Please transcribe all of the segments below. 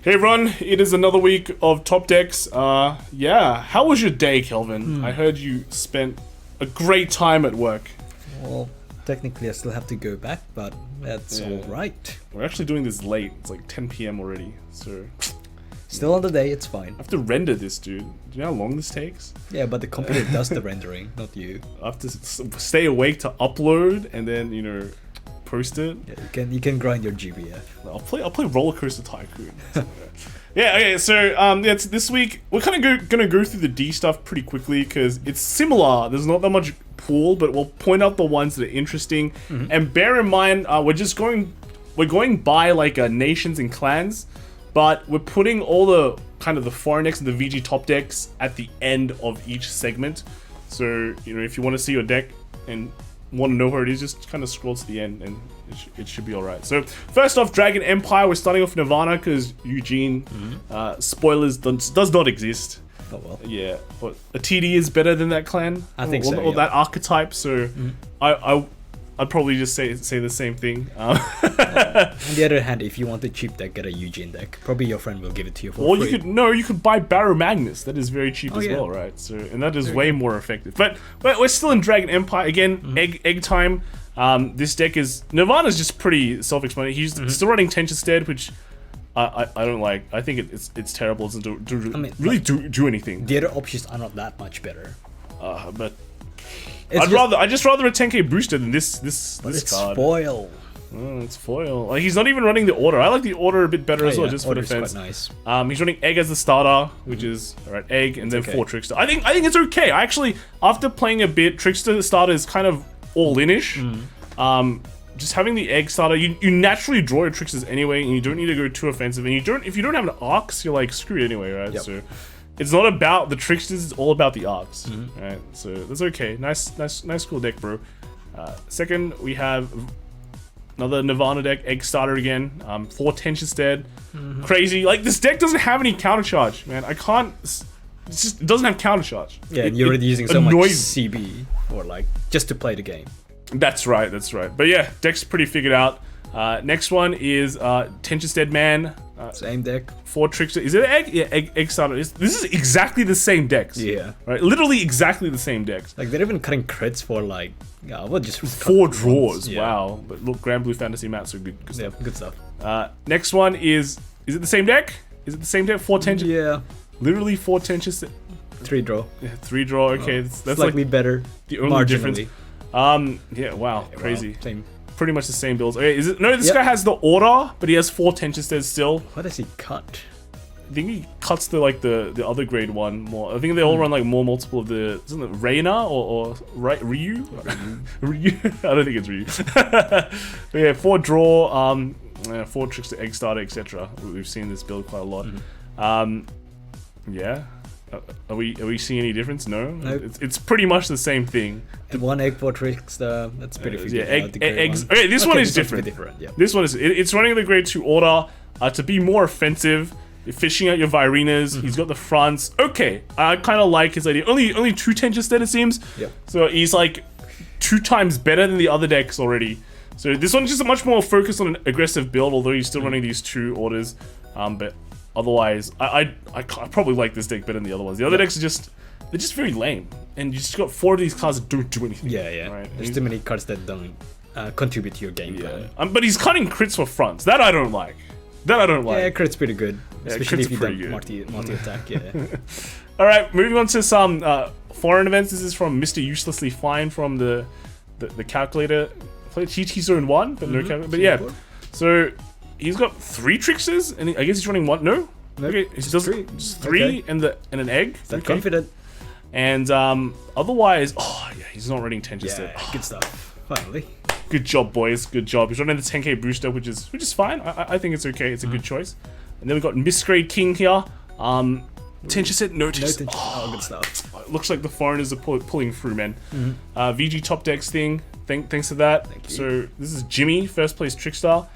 Hey everyone, it is another week of Top Decks. Yeah, how was your day, Kelvin? I heard you spent a great time at work. Well, technically I still have to go back, but that's alright. We're actually doing this late. It's like 10 p.m. already, so... Still on the day, it's fine. I have to render this, dude. Do you know how long this takes? Yeah, but the computer does the rendering, not you. I have to stay awake to upload and then, you know, post it. Yeah, you can grind your GBF. I'll play Roller Coaster Tycoon. Yeah, okay, so it's this week we're kind of gonna go through the D stuff pretty quickly because it's similar. There's not that much pool, but we'll point out the ones that are interesting. And bear in mind, we're going by like nations and clans, but we're putting all the kind of the foreign decks and the VG top decks at the end of each segment. So you know, if you want to see your deck and want to know where it is, just kind of scroll to the end and it should be alright. So first off, Dragon Empire, we're starting off Nirvana because Eugene, spoilers, does not exist. Oh well. Yeah, but a TD is better than that clan. I think or, so, or that archetype, so I'd probably just say the same thing. On the other hand, if you want a cheap deck, get a Eugene deck. Probably your friend will give it to you for or free. you could buy Baromagnes. That is very cheap as well, right? So and that is way more effective. But we're still in Dragon Empire again. Egg time. This deck is Nirvana's just pretty self-explanatory. He's still running Tension Stead, which I don't like. I think it's terrible. It doesn't really do anything. The other options are not that much better. But I'd just rather a 10k booster than this It's card. foil. Oh, it's foil. Like, he's not even running the order. I like the order a bit better as well, just for defense. Quite nice. He's running Egg as the starter, which is alright, Egg, and then 4 Trickster. I think it's okay. I actually, after playing a bit, Trickster starter is kind of all-in-ish. Just having the Egg starter, you naturally draw your Tricksters anyway, and you don't need to go too offensive. And if you don't have an Arcs, you're like screwed anyway, right? Yep. So it's not about the Tricksters, it's all about the Arcs, right? So that's okay. Nice cool deck, bro. Second, we have another Nirvana deck, Egg starter again. 4 Tension Stead. Crazy. Like, this deck doesn't have any counter charge, man. I can't. It doesn't have counter charge. Yeah, and you're already using so much CB or like just to play the game. That's right. But yeah, deck's pretty figured out. Next one is Tension Stead Man. Same deck. 4 Trickster. Is it Egg? Yeah, Egg starter. This is exactly the same decks. Yeah. Right. Literally exactly the same decks. Like, they're even cutting crits for like, just 4 draws. Yeah. Wow. But look, Grand Blue Fantasy Mats are good stuff. Yeah, good stuff. Next one is it the same deck? 4 Tension? Yeah. Literally 4 Tension Stead. 3 draw. Yeah, 3 draw. Okay, that's slightly like better. The only difference. Marginally. Yeah. Wow. Crazy. Wow, same. Pretty much the same builds. Okay, this guy has the order, but he has 4 Tension Steads still. What does he cut? I think he cuts the other grade one more. I think they all run like more multiple of the, isn't it Reina or Ryu? Ryu? I don't think it's Ryu. But yeah, 4 draw, 4 Trickster, Egg starter, etc. We've seen this build quite a lot. Yeah. Are we seeing any difference? No. Nope. It's pretty much the same thing. And 1 Egg, 4 Trickster. That's pretty figured out. Eggs. Okay, this one is different. Yeah. This one is it's running the grade 2 order to be more offensive. You're fishing out your Virinas. He's got the fronts. Okay, I kind of like his idea. Only 2 Tension Stead, it seems. Yep. So he's like 2 times better than the other decks already. So this one's just a much more focused on an aggressive build, although he's still running these 2 orders. But otherwise, I probably like this deck better than the other ones. The other decks are just very lame, and you just got 4 of these cards that don't do anything. Yeah. Right? There's too many cards that don't contribute to your game plan. But he's cutting crits for fronts. That I don't like. Yeah, crit's pretty good, especially if you pretty don't multi-attack. Yeah. All right, moving on to some foreign events. This is from Mr. Uselessly Fine from the calculator. Played TT Zone 1, but no calculator. But yeah, so he's got 3 Tricksters, and I guess he's running 1. No, okay, he does 3 Okay. and an egg. Is that confident? And otherwise, he's not running Tension Stead. Good stuff. Finally. Good job, boys. Good job. He's running the 10k booster, which is fine. I think it's okay. It's a good choice. And then we've got Misgrade King here. Tension Stead, no Tension. Good stuff. It looks like the foreigners are pulling through, man. VG top decks thing. Thanks to that. Thank you. So this is Jimmy, first place Trickstar.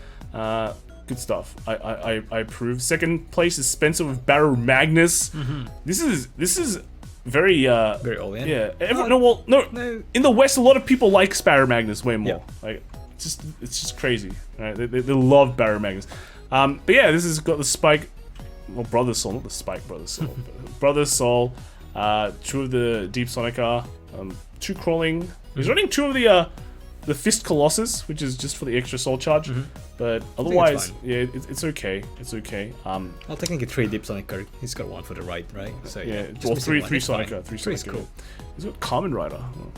Good stuff. I approve. Second place is Spencer with Baromagnes. This is very all in. Yeah. No. In the West, a lot of people like Baromagnes way more. Like, it's just crazy. Right? They love Baromagnes. But yeah, this has got the spike well, Brother Soul, not the Spike Brother Soul, but Brother Soul, 2 of the Deep Sonica, 2 crawling. He's running 2 of the Fist Colossus, which is just for the extra soul charge, but otherwise, yeah, it's okay. It's okay. Well, technically 3 Deep Sonica. He's got 1 for the right, right? So yeah, well, 3 Sonica, 3 Three is Sonica. cool. He's got Kamen Rider. Oh,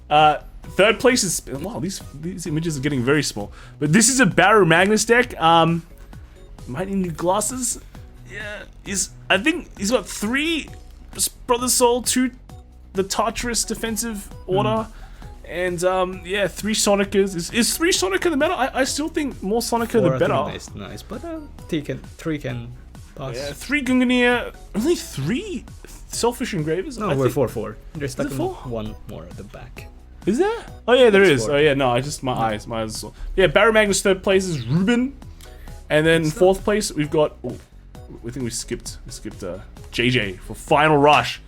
nice. Third place is wow. These images are getting very small, but this is a Baromagnes deck. Might need new glasses. Yeah, I think he's got 3 Brother Soul, 2 the Tartarus defensive order. And yeah, 3 Sonicas. Is 3 Sonica the meta? I still think more Sonica the better. Nice, but 3 can pass. Yeah, 3 Gungnir. Only 3 Selfish Engravers? No, we're 4-4. There's like 1 more at the back. Is there? Oh yeah, there is. 4. Oh yeah, no, I just my eyes are sore. Yeah, Baromagnes 3rd place is Ruben, and then 4th place we've got. Oh, we think we skipped JJ for Final Rush.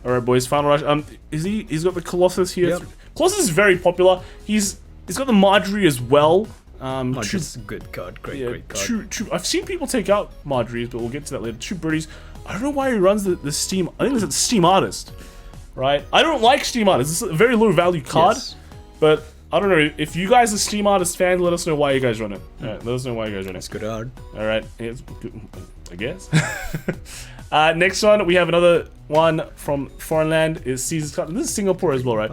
All right, boys, Final Rush. He's got the Colossus here. Yep. Colossus is very popular. He's got the Marjorie as well. Marjorie's is a good card. Great card. Two. I've seen people take out Marjorie's, but we'll get to that later. 2 birdies. I don't know why he runs the Steam. I think it's the Steam Artist, right? I don't like Steam Artist. It's a very low value card, but I don't know if you guys are Steam Artist fans. Let us know why you guys run it. All right, let us know why you guys run it. It's good art. All right, it's good, I guess. Next one, we have another one from foreign land. Is Caesar's card. This is Singapore as well, right?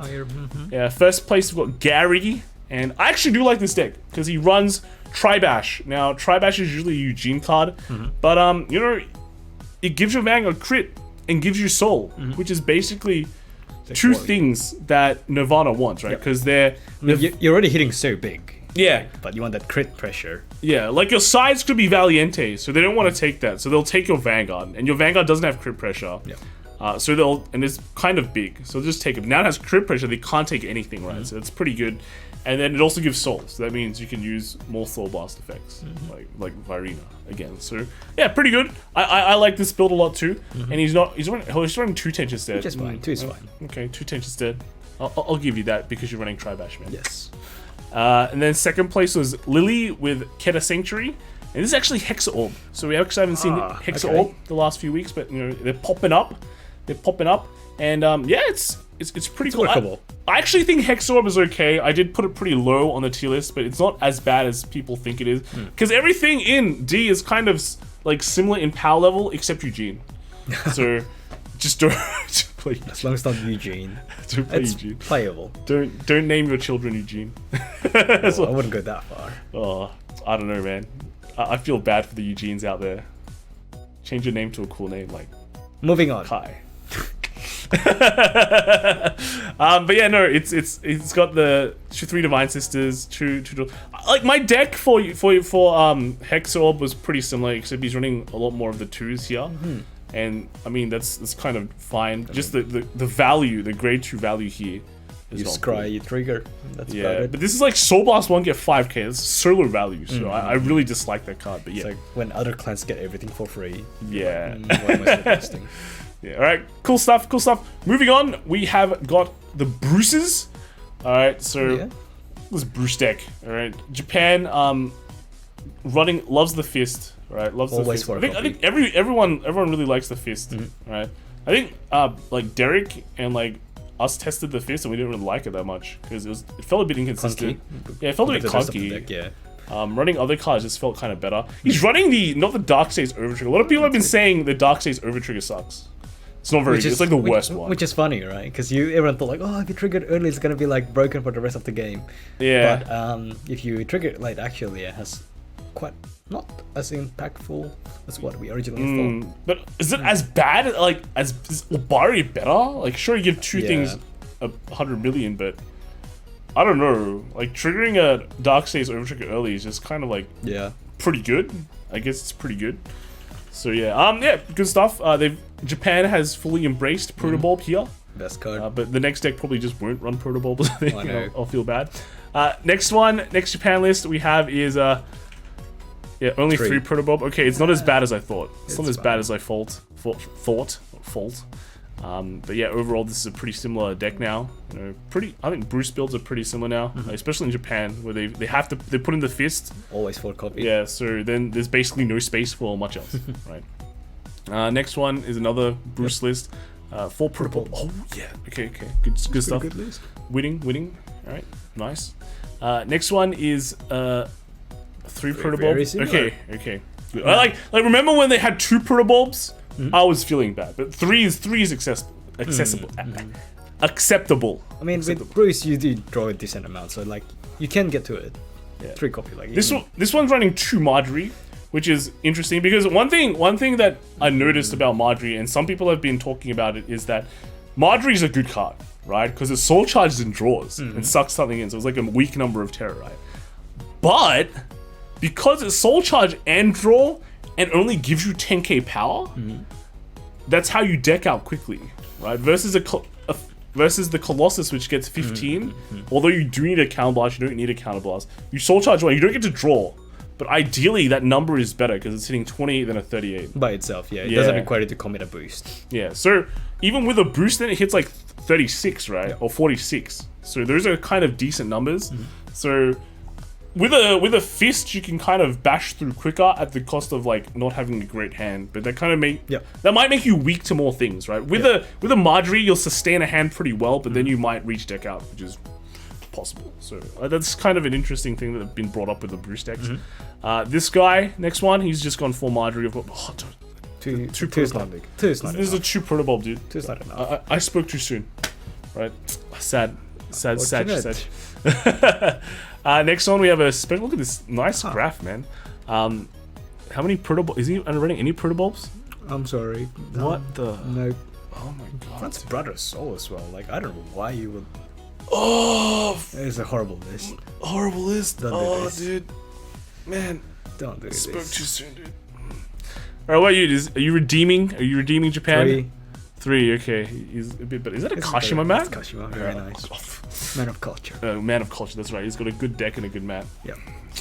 Yeah. 1st place we've got Gary, and I actually do like this deck because he runs Tribash. Now Tribash is usually a Eugene card, but you know, it gives your Vanguard crit and gives you soul, which is basically 2 things that Nirvana wants, right? Because you're already hitting so big. Yeah, but you want that crit pressure. Yeah, like your sides could be Valiente, so they don't want to take that. So they'll take your Vanguard, and your Vanguard doesn't have crit pressure. Yeah. So and it's kind of big, so they'll just take it. Now it has crit pressure, they can't take anything, right? So it's pretty good. And then it also gives soul, so that means you can use more soul blast effects, like Virina again. So yeah, pretty good. I like this build a lot too. And he's running 2 tensions instead. Which is fine. 2 is fine. Okay, 2 tensions instead. I'll give you that because you're running Tribash, man. Yes. And then 2nd place was Lily with Keta Sanctuary, and this is actually Hexaorb. So we actually haven't seen Hexaorb the last few weeks, but you know they're popping up, and yeah, it's pretty cool. I actually think Hexaorb is okay. I did put it pretty low on the tier list, but it's not as bad as people think it is, because everything in D is kind of like similar in power level except Eugene. So just don't play Eugene. As long as it's not Eugene. Don't play it's Eugene. Playable. Don't name your children Eugene. I wouldn't go that far. Oh, I don't know, man. I feel bad for the Eugenes out there. Change your name to a cool name like Moving on. Kai. But yeah, no, it's got the 3 Divine Sisters, 2 like my deck for Hexaorb was pretty similar, except he's running a lot more of the 2s here. And I mean that's kind of fine. Just the value, the grade 2 value here. You scry, you trigger. That's about it. But this is like Soul Blast 1 get 5k. It's solo value, so I really dislike that card. But yeah, it's like when other clans get everything for free. Yeah. Like, why am I suggesting? Yeah. All right. Cool stuff. Moving on, we have got the Bruces. All right. So this Bruce deck. All right. Japan loves the Fist. Right, loves always the Fist. I think everyone really likes the Fist. Right. I think like Derek and like us tested the Fist and we didn't really like it that much because it felt a bit inconsistent. Yeah, it felt a bit clunky. Running other cards just felt kind of better. He's running not the Darkstays Overtrigger. A lot of people have been saying the Darkstays Overtrigger sucks. It's not very good. It's like the worst one. Which is funny, right? Because everyone thought like, oh, if you trigger it early, it's gonna be like broken for the rest of the game. Yeah. But if you trigger it late, actually, it has quite not as impactful as what we originally thought. But is it as bad? Like, is Obari better? Like, sure, you give 2 things 100 million, but I don't know. Like, triggering a Darkstays Overtrigger early is just kind of like pretty good. I guess it's pretty good. So yeah, good stuff. Japan has fully embraced Protobulb here. Best card. But the next deck probably just won't run Protobulb. I know. I'll feel bad. Next Japan list we have is only 3 Protobulb. Okay, it's not as bad as I thought. It's not as bad as I thought. But yeah, overall this is a pretty similar deck now. You know, I think Bruce builds are pretty similar now, especially in Japan where they put in the fist. Always 4 copy. Yeah, so then there's basically no space for much else, right? Next one is another Bruce list. 4 protobulb. Oh yeah, okay, good stuff. Good list. Winning. All right, nice. Next one is 3 protobulb. Very similar. Okay. Good. I like remember when they had 2 protobulbs? I was feeling bad, but 3 is accessible. Acceptable. I mean, with Bruce, you do draw a decent amount, so like you can get to it. Yeah. 3 copy, like this one's running 2 Marjorie, which is interesting because one thing that I noticed about Marjorie, and some people have been talking about it, is that Marjorie's a good card, right? Because it soul charges and draws and sucks something in, so it's like a weak number of terror, right? But because it's soul charge and draw and only gives you 10k power, that's how you deck out quickly, right? Versus the Colossus, which gets 15. Although you do need a counterblast, you don't need a counterblast. You soul charge one, you don't get to draw. But ideally, that number is better because it's hitting 28 than a 38. by itself. Yeah, it doesn't require it to commit a boost. Yeah, so even with a boost, then it hits like 36, right? Yeah. Or 46. So those are kind of decent numbers. So with a fist, you can kind of bash through quicker at the cost of like not having a great hand. But that kind of that might make you weak to more things, right? With a Marjorie, you'll sustain a hand pretty well, but then you might reach deck out, which is possible. So that's kind of an interesting thing that have been brought up with the Bruce decks. This guy, next one, he's just gone full Marjorie. I've got Two protobulb. not big. 2 is not This is a 2 protobulb, dude. 2 is not enough. I spoke too soon, right? Sad. Unfortunate. Next one, we have a special. Look at this nice graph, man. How many protobulbs? Is he running any protobulbs? I'm sorry. What the? No. Oh my god. That's Brother Soul as well. Like, I don't know why you would. Oh, It's a horrible list. horrible list. Don't do Oh, this. dude. Man, Don't do spoke this. too soon, dude. Alright, what are you? Are you redeeming? Are you redeeming Japan? 3, okay. He's a bit better. Is that a Kashima mat? It's Kashima, very nice. Man of culture. Man of culture, that's right. He's got a good deck and a good mat. Yeah.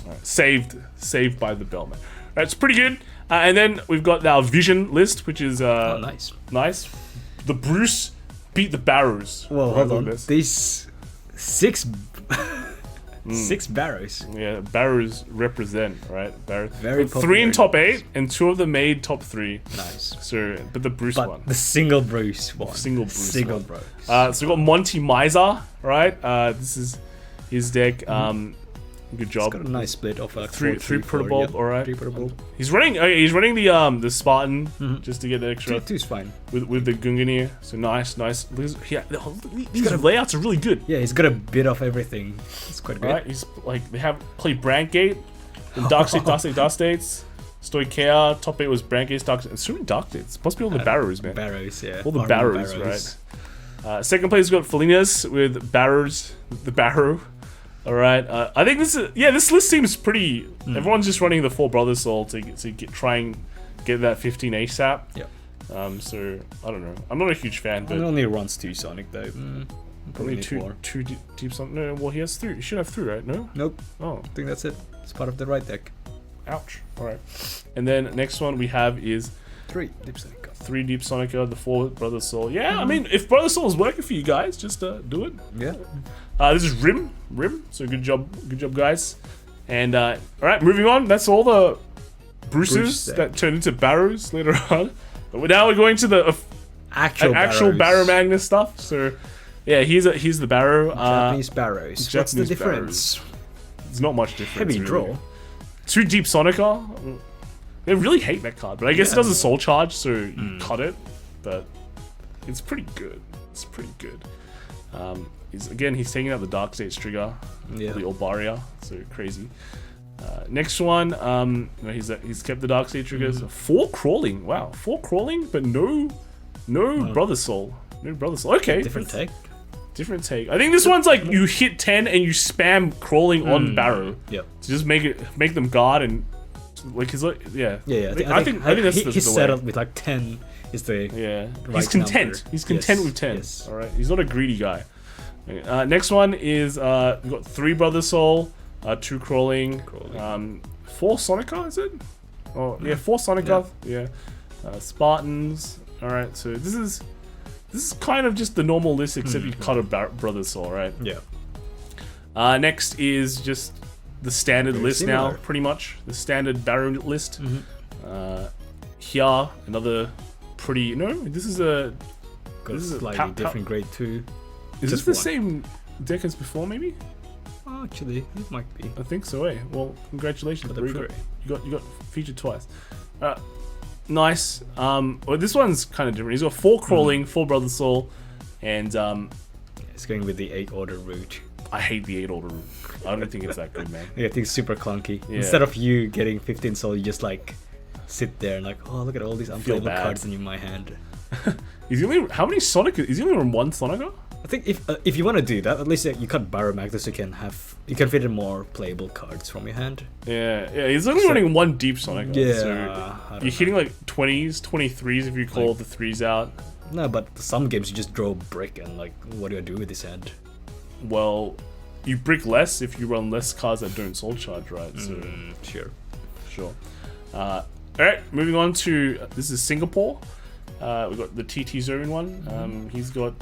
Right. Saved by the bell, man. Right, it's pretty good. And then we've got our vision list, which is Nice. nice. The Bruce beat the Barrows. Well, Right, hold look on. at this. These 6 6 barrows. Yeah, Barrows represent, right? Barrows. Very 3 in popular top decks. 8, and 2 of them made top 3. Nice. So, but the Bruce But one. the single Bruce one. Single Bruce Single one. Bruce. So we've got Monty Miser, right? This is his deck. Good It's job. got a nice split of like Three 4, 3, 4, protobulb, yep. alright. 3 protobulb. He's running the Spartan just to get the extra 2 is fine. with the Gungnir. So nice. Yeah, these layouts are really good. Yeah, he's got a bit of everything. It's quite good. Right? He's like they have played Brandgate, and Dark States, Stoikea. Top 8 was Brandgate, Dark States. So many Dark States. Must be all the Barrows, man. Barrows, yeah. All the Armored Barrows, right? Second place we got Felinas with Barrows, the Barrow. All right. I think this list seems pretty. Everyone's just running the 4 Brothers Soul to try and get that 15 ASAP. Yeah. So I don't know. I'm not a huge fan, but It only runs 2 Sonic though. Probably only need two more. deep something. No, well he has 3. He should have 3, right? No. Nope. Oh, I think that's it. It's part of the right deck. ouch. All right. And then next one we have is 3 Deep Sonic. 3 Deep Sonica, the 4 Brothers Soul. Yeah, I mean, if Brothers Soul is working for you guys, just do it. Yeah. This is Rim. So good job, guys. And all right, moving on. That's all the Bruces Bruce deck. that turned into Barrows later on. But now we're going to the Actual Baromagnes stuff. So yeah, here's the Barrow. Japanese Barrows. What's the Japanese difference? There's not much difference. Heavy really. draw. 2 Deep Sonica. I really hate that card, but I guess it does a soul charge, so you cut it. But it's pretty good. He's taking out the Dark States trigger, Yeah. the Olbaria, so crazy. Next one, he's kept the Dark State triggers. 4 crawling, wow, 4 crawling, but no Brother Soul, Okay, Different take. different take. I think this one's like you hit 10 and you spam crawling on Barrow Yep. to just make them guard and like he's like Yeah. I think that's the he's way. settled with like 10 is the Yeah, right he's content. number. He's content Yes, with 10. yes. All right, he's not a greedy guy. Okay, next one is we've got 3 Brother Soul, 2 crawling, 4 Sonica. Is it? Oh yeah, 4 Sonica. Yeah, Spartans. All right, so this this is kind of just the normal list, except you cut a Brother Soul, right? Yeah. Next is just the standard list now, similar. pretty much. The standard Baron list. Here, another pretty... No, this is a... Got This is a slightly different grade 2. Is this Just the one. same deck as before, maybe? Oh, actually, it might be. I think so, eh? Well, congratulations, the Rico. pro. You got featured twice. Nice. Well, this one's kind of different. He's got 4 crawling, 4 Brother Soul, and It's going with the 8 order route. I hate the 8 order route. I don't think it's that good, man. Yeah, I think it's super clunky. Yeah. Instead of you getting 15 soul, you just like sit there and like, oh, look at all these unplayable bad. cards in my hand. Is he only... How many Sonic... Is he only on 1 Sonica? I think if you want to do that, at least you cut Baromagnes, you can fit in more playable cards from your hand. Yeah, he's only running 1 deep Sonic. Yeah, So I don't you're hitting like 20s, 23s if you call the 3s out. No, but some games you just draw brick and like, what do I do with this hand? Well, you brick less if you run less cards that don't soul charge, right? So Sure. sure. Alright, moving on to this is Singapore. We've got the TT Zone one. He's got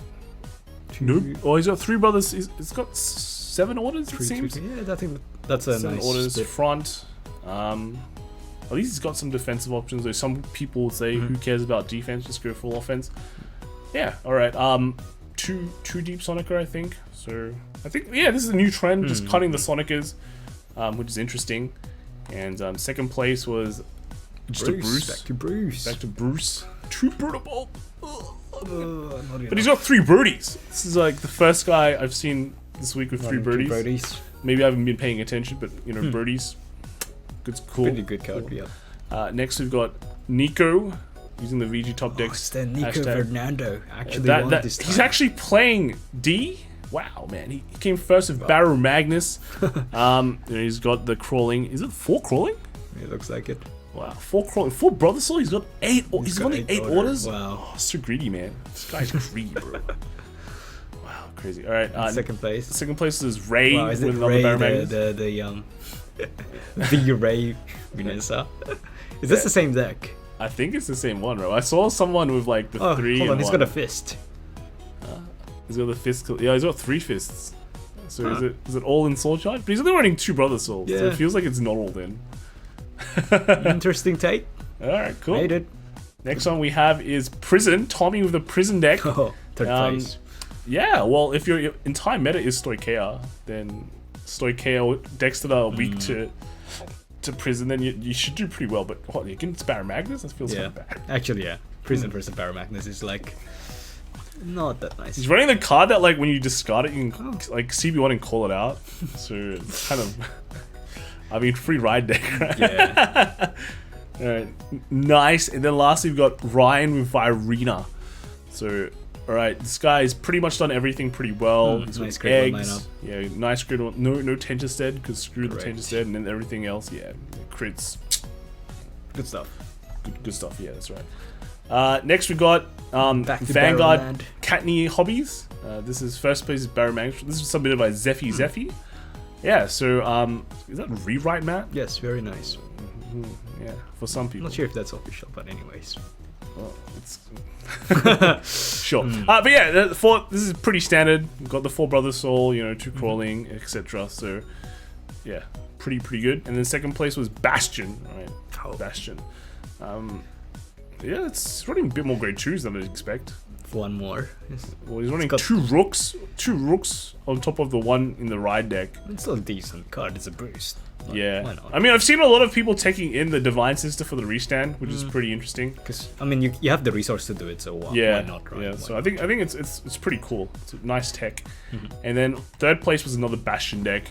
he's got 3 brothers. It's got 7 orders, it seems. Yeah, I think that's a 7 nice orders split. front. At least he's got some defensive options. Though some people say, who cares about defense? Just go full offense. Yeah. All right. Two deep Sonica, I think. So I think this is a new trend, just cutting the Sonicas, which is interesting. And second place was just a Bruce. Back to Bruce. Back to Bruce. 2 Brutable. But But he's got 3 birdies. This is like the first guy I've seen this week with 3 birdies. Maybe I haven't been paying attention, but you know, birdies. It's cool. Pretty good card, yeah. Next we've got Nico using the VG top Oh, decks. it's the Nico hashtag. Fernando. Actually won this time. He's actually playing D. Wow, man. He came first with Baromagnes. He's got the crawling. Is it 4 crawling? It looks like it. Wow, 4 crawling. 4 Brother Soul. He's got 8. He's got 8 orders. Wow. Oh, so greedy, man. This guy's greedy, bro. Wow, crazy. All right. Second place. Second place is Ray Wow, is with it another Ray, Baromagnes. the Ray Vanessa? Is this the same deck? I think it's the same one, bro. I saw someone with like the 3 hold on, and he's 1. got a fist. He's got the fist. Yeah, he's got 3 fists. So is it all in soul charge? But he's only running 2 Brother Souls, so Yeah. it feels like it's not all in. Interesting take. All right, cool. Made it. Next one we have is Prison. Tommy with the Prison deck. Oh, third place. Yeah, well, if your entire meta is Stoicheia, then Stoicheia decks that are weak to Prison, then you should do pretty well. But what, against Baromagnes? That feels kind of bad. Actually, yeah. Prison versus Baromagnes is like not that nice. He's running the card that like when you discard it, you can like CB1 and call it out. So it's kind of, I mean, free ride deck, right? Yeah. Alright, nice. And then lastly, we've got Ryan with Virena. So, alright, this guy's pretty much done everything pretty well. He's nice got grade one eggs. lineup. Yeah, nice grade one. No Tenterstead, because screw Correct. the Tenterstead, and then everything else, yeah, crits. Good stuff. Good stuff, yeah, that's right. Next we got Back to Vanguard Baromad. Katney Hobbies. This is first place is Baromagnes. This is submitted by Zeffy. Yeah, so is that rewrite, Matt? Yes, very nice. Yeah, for some I'm people. not sure if that's official, but anyways. Well, it's sure. But yeah, this is pretty standard. We've got the 4 Brother Soul, 2 crawling, etc. So yeah, pretty good. And then second place was Bastion, right? Oh. Bastion. Yeah, it's running a bit more grade 2s than I'd expect. One more. Well, he's running got- 2 rooks on top of the one in the ride deck. It's still a decent card. It's a boost. Like, Yeah. Why not? I mean, I've seen a lot of people taking in the Divine Sister for the restand, which is pretty interesting. Because I mean, you have the resource to do it, so why not? Right? Yeah, Why so not? I think it's pretty cool. It's a nice tech. And then third place was another Bastion deck.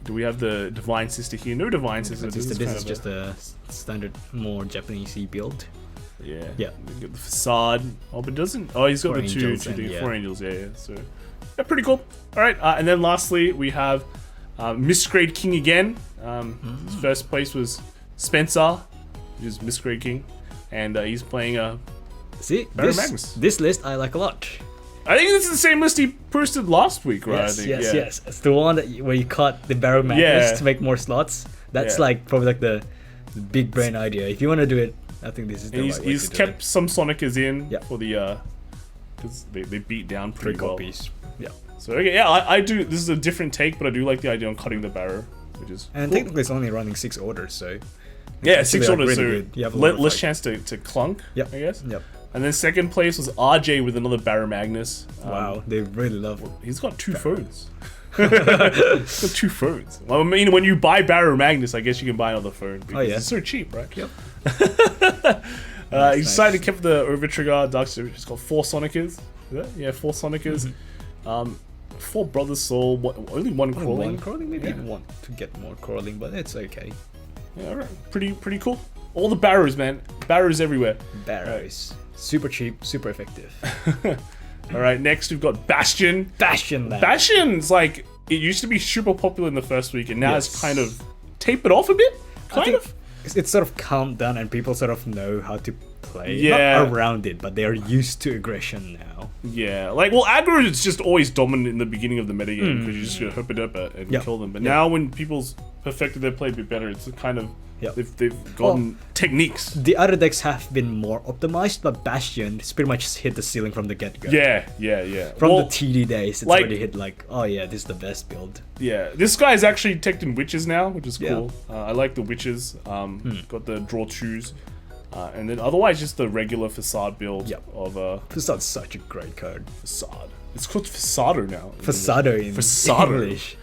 Do we have the Divine Sister here? No Divine Sister. This is kind of just a standard, more Japanese-y build. yeah. Yeah. We got the facade. Oh, but doesn't. Oh, he's got 4 the angels two and, things. yeah. 4 angels. Yeah. So yeah, pretty cool. All right, and then lastly we have Misgrade King again. His first place was Spencer, which is Misgrade King, and he's playing a. See, Baromagnes. this list I like a lot. I think this is the same list he posted last week, right? I Yes, think. yes, yeah. yes. It's the one where you cut the Baromagnes Yeah. to make more slots. That's Yeah. like probably like the big brain idea. If you want to do it, I think this is the And right way he's to do kept it. some Sonicas in Yeah. for the because they beat down 3 pretty well. copies. Yeah. So okay, yeah, I do. This is a different take, but I do like the idea on cutting the barrow, which is And cool. technically it's only running 6 orders, so Yeah, actually, 6 like, orders, really so good. You have a lot of, less like- chance to clunk, Yep. I guess. Yep. And then second place was RJ with another Baromagnes. Wow, they really love He's got 2 phones. He's got 2 phones. Well, I mean, when you buy Baromagnes, I guess you can buy another phone because yeah. it's so cheap, right? Yep. He decided to keep the overtrigger dark series. It's got 4 Sonicers. Is that? Yeah, 4 Sonicers. 4 Brother Soul. Only 1 crawling. One crawling, maybe you want to get more crawling, but it's okay. Yeah, alright. Pretty cool. All the barrows, man. Barrows everywhere. Barrows. Super cheap, super effective. Alright, next we've got Bastion. Bastion, man. Bastion's like, it used to be super popular in the first week, and now it's Yes. kind of tapered off a bit. Kind of. It's sort of calmed down and people sort of know how to play. Yeah. Not around it, but they are used to aggression now. Yeah, like, well, aggro is just always dominant in the beginning of the metagame because you just gotta hoop it up and Yep. kill them. But Yep. now when people's perfected their play a bit better, it's kind of, Yep. they've gotten techniques. The other decks have been more optimized, but Bastion has pretty much hit the ceiling from the get-go. Yeah. From Well, the TD days, it's like- already hit like, oh yeah, this is the best build. Yeah, this guy's actually teched in witches now, which is Yeah. cool. I like the witches. Got the draw 2s. And then otherwise just the regular facade build Yep. of This is such a great card. facade. It's called Facado now. Fasado in Fasado. English.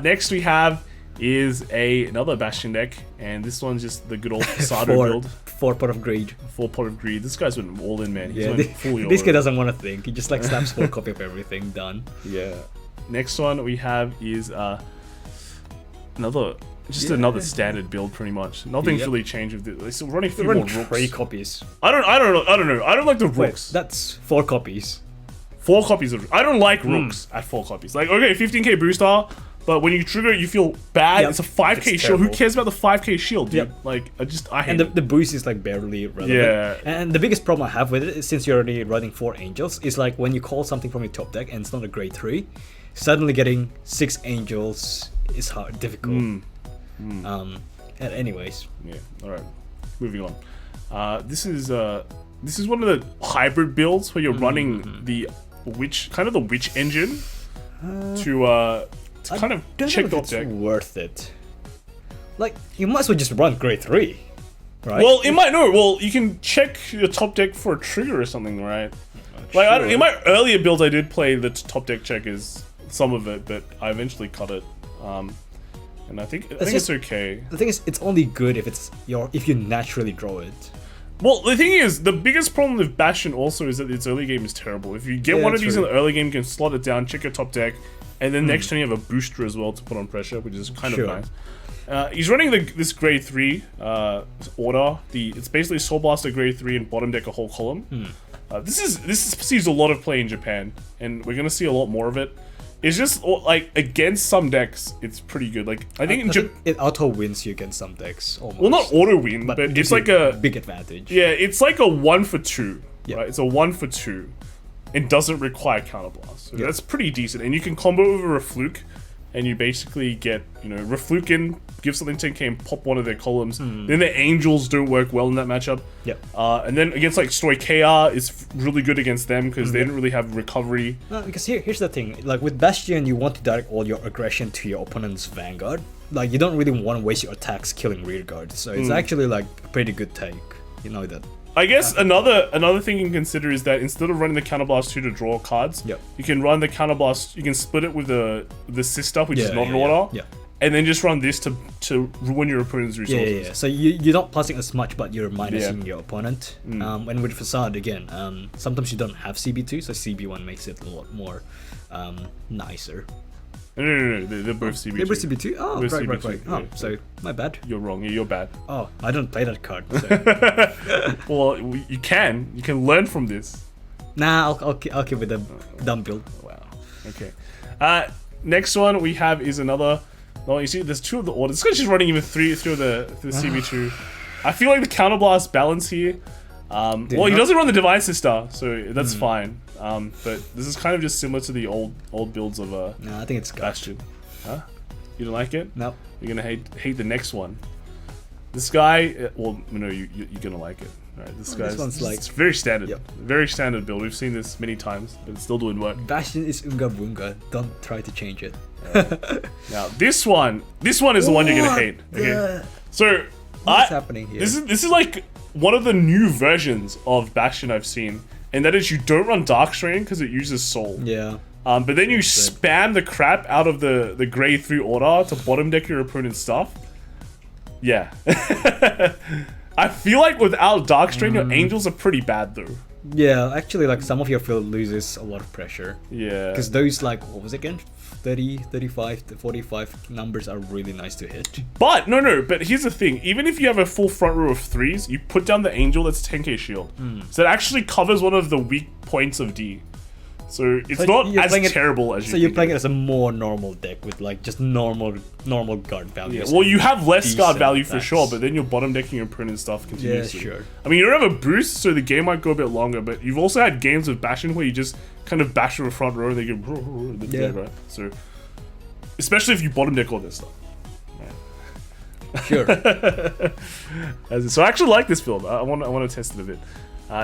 Next we have is another Bastion deck, and this one's just the good old Fasado build. 4 Pot of Greed. 4 Pot of Greed. This guy's went all in, man. He's Yeah, went full this guy YOLO. doesn't want to think. He just like slaps 4 copy of everything, done. Yeah. Next one we have is another standard build, pretty much. Nothing's Yep. really changed with it. They're still running 3 They more run rooks. 3 copies. I don't know. I don't like the Wait, rooks. that's 4 copies. 4 copies of. I don't like Hmm. rooks at 4 copies. Like, okay, 15k booster, but when you trigger it, you feel bad. Yep. It's a 5k It's shield. Who terrible. cares about the 5k shield, dude? Yep. Like, I hate And it. the boost is like barely relevant. Yeah. And the biggest problem I have with it is since you're already running 4 angels, is like when you call something from your top deck and it's not a grade 3, suddenly getting 6 angels is hard, difficult. And anyways. Yeah. All right. Moving on. This is one of the hybrid builds where you're running the witch engine to kind of Don't check know the if it's deck. worth it. Like, you might as well just run grade 3, right? Well, you can check your top deck for a trigger or something, right? Like, I don't, in my earlier builds, I did play the top deck checkers, some of it, but I eventually cut it. And I think it's okay. The thing is, it's only good if if you naturally draw it. Well, the thing is, the biggest problem with Bastion also is that its early game is terrible. If you get Yeah, one of these true. in the early game, you can slot it down, check your top deck, and then next turn you have a booster as well to put on pressure, which is kind Sure. of nice. He's running this grade 3 order. It's basically Soul Blaster grade 3 and bottom deck a whole column. This sees a lot of play in Japan, and we're gonna see a lot more of it. It's just like against some decks, it's pretty good. Like I think it auto wins you against some decks. Almost. well, not auto win, but gives it's like you a big advantage. yeah, it's like a 1 for 2. Yeah. Right? It's a 1 for 2. It doesn't require counterblast. So that's pretty decent. And you can combo over a fluke, and you basically get, Refluke in, give something 10k and pop one of their columns. Then the angels don't work well in that matchup. Yep. And then against like Story KR is really good against them because they don't really have recovery. No, because here's the thing. Like with Bastion, you want to direct all your aggression to your opponent's Vanguard. Like you don't really want to waste your attacks killing rearguard. So it's actually like a pretty good take. You know that. I guess another thing you can consider is that instead of running the Counterblast 2 to draw cards, Yep. you can run the Counterblast, you can split it with the sister, which is not an yeah, order, yeah. and then just run this to ruin your opponent's resources. Yeah. So you're not plussing as much, but you're minusing your opponent. And with Facade, again, sometimes you don't have CB2, so CB1 makes it a lot more nicer. No, they're both CB2. They were CB2? Oh, Both right. CB2, Oh, yeah. so my bad. You're wrong, you're bad. Oh, I don't play that card. So. Well, you can learn from this. Nah, I'll keep with the dumb build. Wow, okay. Next one we have is another. Well, you see, there's 2 of the orders. This guy's just running even three of the CB2. I feel like the counterblast balance here. Well, he doesn't run the Divine Sister, so that's fine. But this is kind of just similar to the old builds of Nah, I think it's garbage. Bastion. Huh? You don't like it? No. You're gonna hate the next one. This guy. Well, no, you're gonna like it. Alright, this one's like it's very standard. Yep. Very standard build. We've seen this many times, but it's still doing work. Bastion is Unga Bunga. Don't try to change it. Now this one is the one you're gonna hate. Okay, so What's happening here? This is like one of the new versions of Bastion I've seen, and that is you don't run Dark Strain because it uses Soul. Yeah. But then you spam the crap out of the grade 3 order to bottom deck your opponent's stuff. Yeah. I feel like without Dark Strain, your Angels are pretty bad though. Yeah, actually, like some of your field loses a lot of pressure. Yeah. Because those, like, what was it again? 30, 35, 45 numbers are really nice to hit. But, but here's the thing. Even if you have a full front row of 3s, you put down the Angel that's 10k shield. So it actually covers one of the weak points of D. So it's not as terrible as you think. So you're playing it as a more normal deck with like just normal guard values. Yeah, well, you have less guard value for sure, but then you're bottom decking your opponent's stuff continuously. Yeah, sure. I mean, you don't have a boost, so the game might go a bit longer, but you've also had games with Bastion where you just kind of bash to a front row and they go dead, right? So, especially if you bottom deck all this stuff. Sure. So I actually like this build. I want to test it a bit.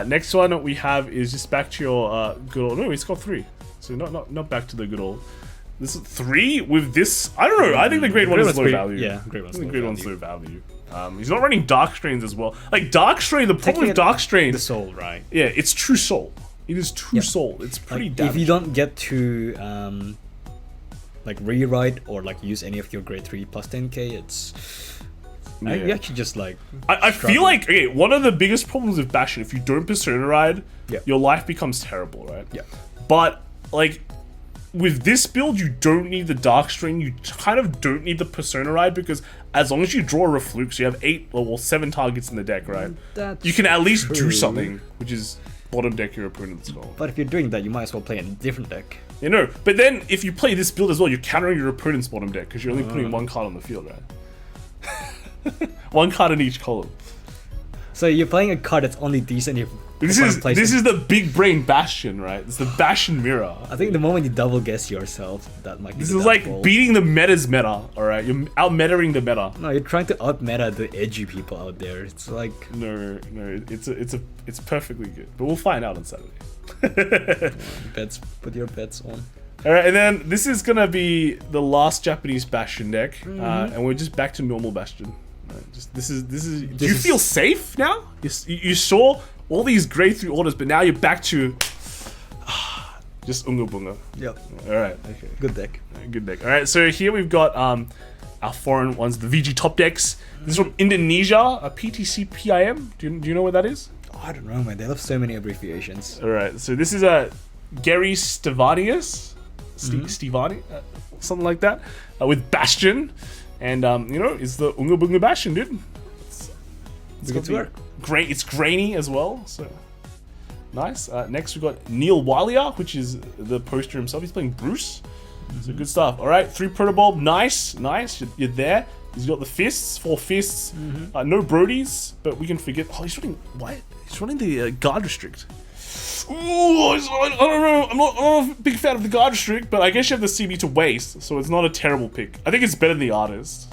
Next one we have is just back to your good old. No, it's got 3. So not back to the good old. This is 3 with this. I don't know. I think the grade 1 is low value. Yeah, grade 1's low value. He's not running Dark Strains as well. Like Dark Strain, the problem with Dark Strain, the Soul, right? Yeah, it's true Soul. It is true Soul. It's pretty like, damaging. if you don't get to like rewrite or like use any of your grade 3 plus 10k, it's. You actually just like. I feel like one of the biggest problems with Bastion, if you don't Persona Ride, your life becomes terrible, right? Yeah. But like with this build, you don't need the Dark Strain. You kind of don't need the Persona Ride because as long as you draw a Reflux, you have 7 targets in the deck, right? You can at least do something, which is bottom deck your opponent's goal. But if you're doing that, you might as well play a different deck. You know, but then if you play this build as well, you're countering your opponent's bottom deck because you're only putting 1 card on the field, right? 1 card in each column. So you're playing a card that's only decent if this is the big brain Bastion, right? It's the Bastion mirror. I think the moment you double guess yourself, that might be this is like beating the meta's meta, alright? You're out metaing the meta. No, you're trying to out meta the edgy people out there. It's like no, it's perfectly good. But we'll find out on Saturday. Put your bets on. Alright, and then this is gonna be the last Japanese Bastion deck, and we're just back to normal Bastion. This is. Do you feel safe now? You saw all these grade 3 orders, but now you're back to just Unga Bunga. Yep. All right. Okay. Good deck. Good deck. All right. So here we've got our foreign ones, the VG top decks. This is from Indonesia, a PTC PIM. Do you know what that is? Oh, I don't know, man. They have so many abbreviations. All right. So this is a Gary Stevanius, Stevani, something like that, with Bastion. And it's the Unga Bunga Bastion, dude. It's good to work. Great. It's grainy as well, so nice. Next we've got Neil Walia, which is the poster himself. He's playing Bruce. So good stuff. All right, 3 Protobulb. Nice. You're there. He's got the fists, 4 fists. No Brodies, but we can forget. Oh, he's running what? He's running the guard restrict. Ooh, I don't know. I'm not a big fan of the guard restrict, but I guess you have the CB to waste, so it's not a terrible pick. I think it's better than the artist.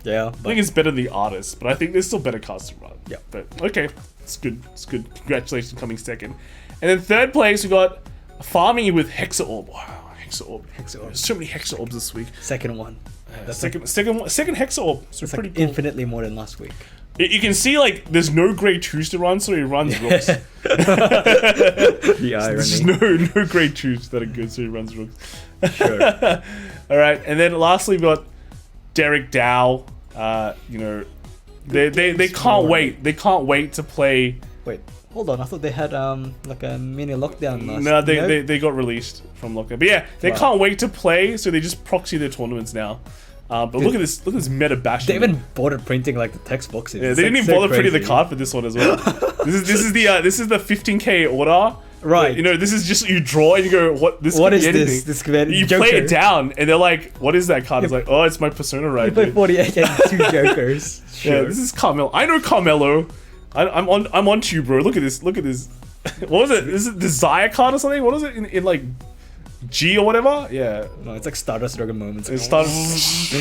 Yeah. I think it's better than the artist, but I think there's still better cards to run. Yeah. But okay, it's good. It's good. Congratulations, coming second. And then third place we got Farming with Hexaorb. Wow, Hexaorb. There's so many Hexaorbs this week. Second one. Second Hexaorb. So it's pretty like cool. Infinitely more than last week. You can see like there's no grade 2s to run, so he runs rooks. The irony. There's no grade 2s that are good, so he runs rooks. Sure. All right, and then lastly we got Derek Dow. They can't wait. They can't wait to play. Wait, hold on. I thought they had like a mini lockdown last. No, they got released from lockdown. But yeah, they can't wait to play, so they just proxy their tournaments now. But look at this meta Bastion. They even bothered printing like the text boxes. Yeah, they didn't even bother printing the card for this one as well. this is the 15k order. Right. This is just you draw and you go, what is anything. This you play it down and they're like, what is that card? It's like, oh, it's my Persona Ride. You play 48 and 2 Jokers. Sure. Yeah, this is Carmelo. I know Carmelo. I'm on to you, bro. Look at this. What was it? Is it Desire card or something? What is it in like G or whatever? Yeah. No, it's like Stardust Dragon moments. It starts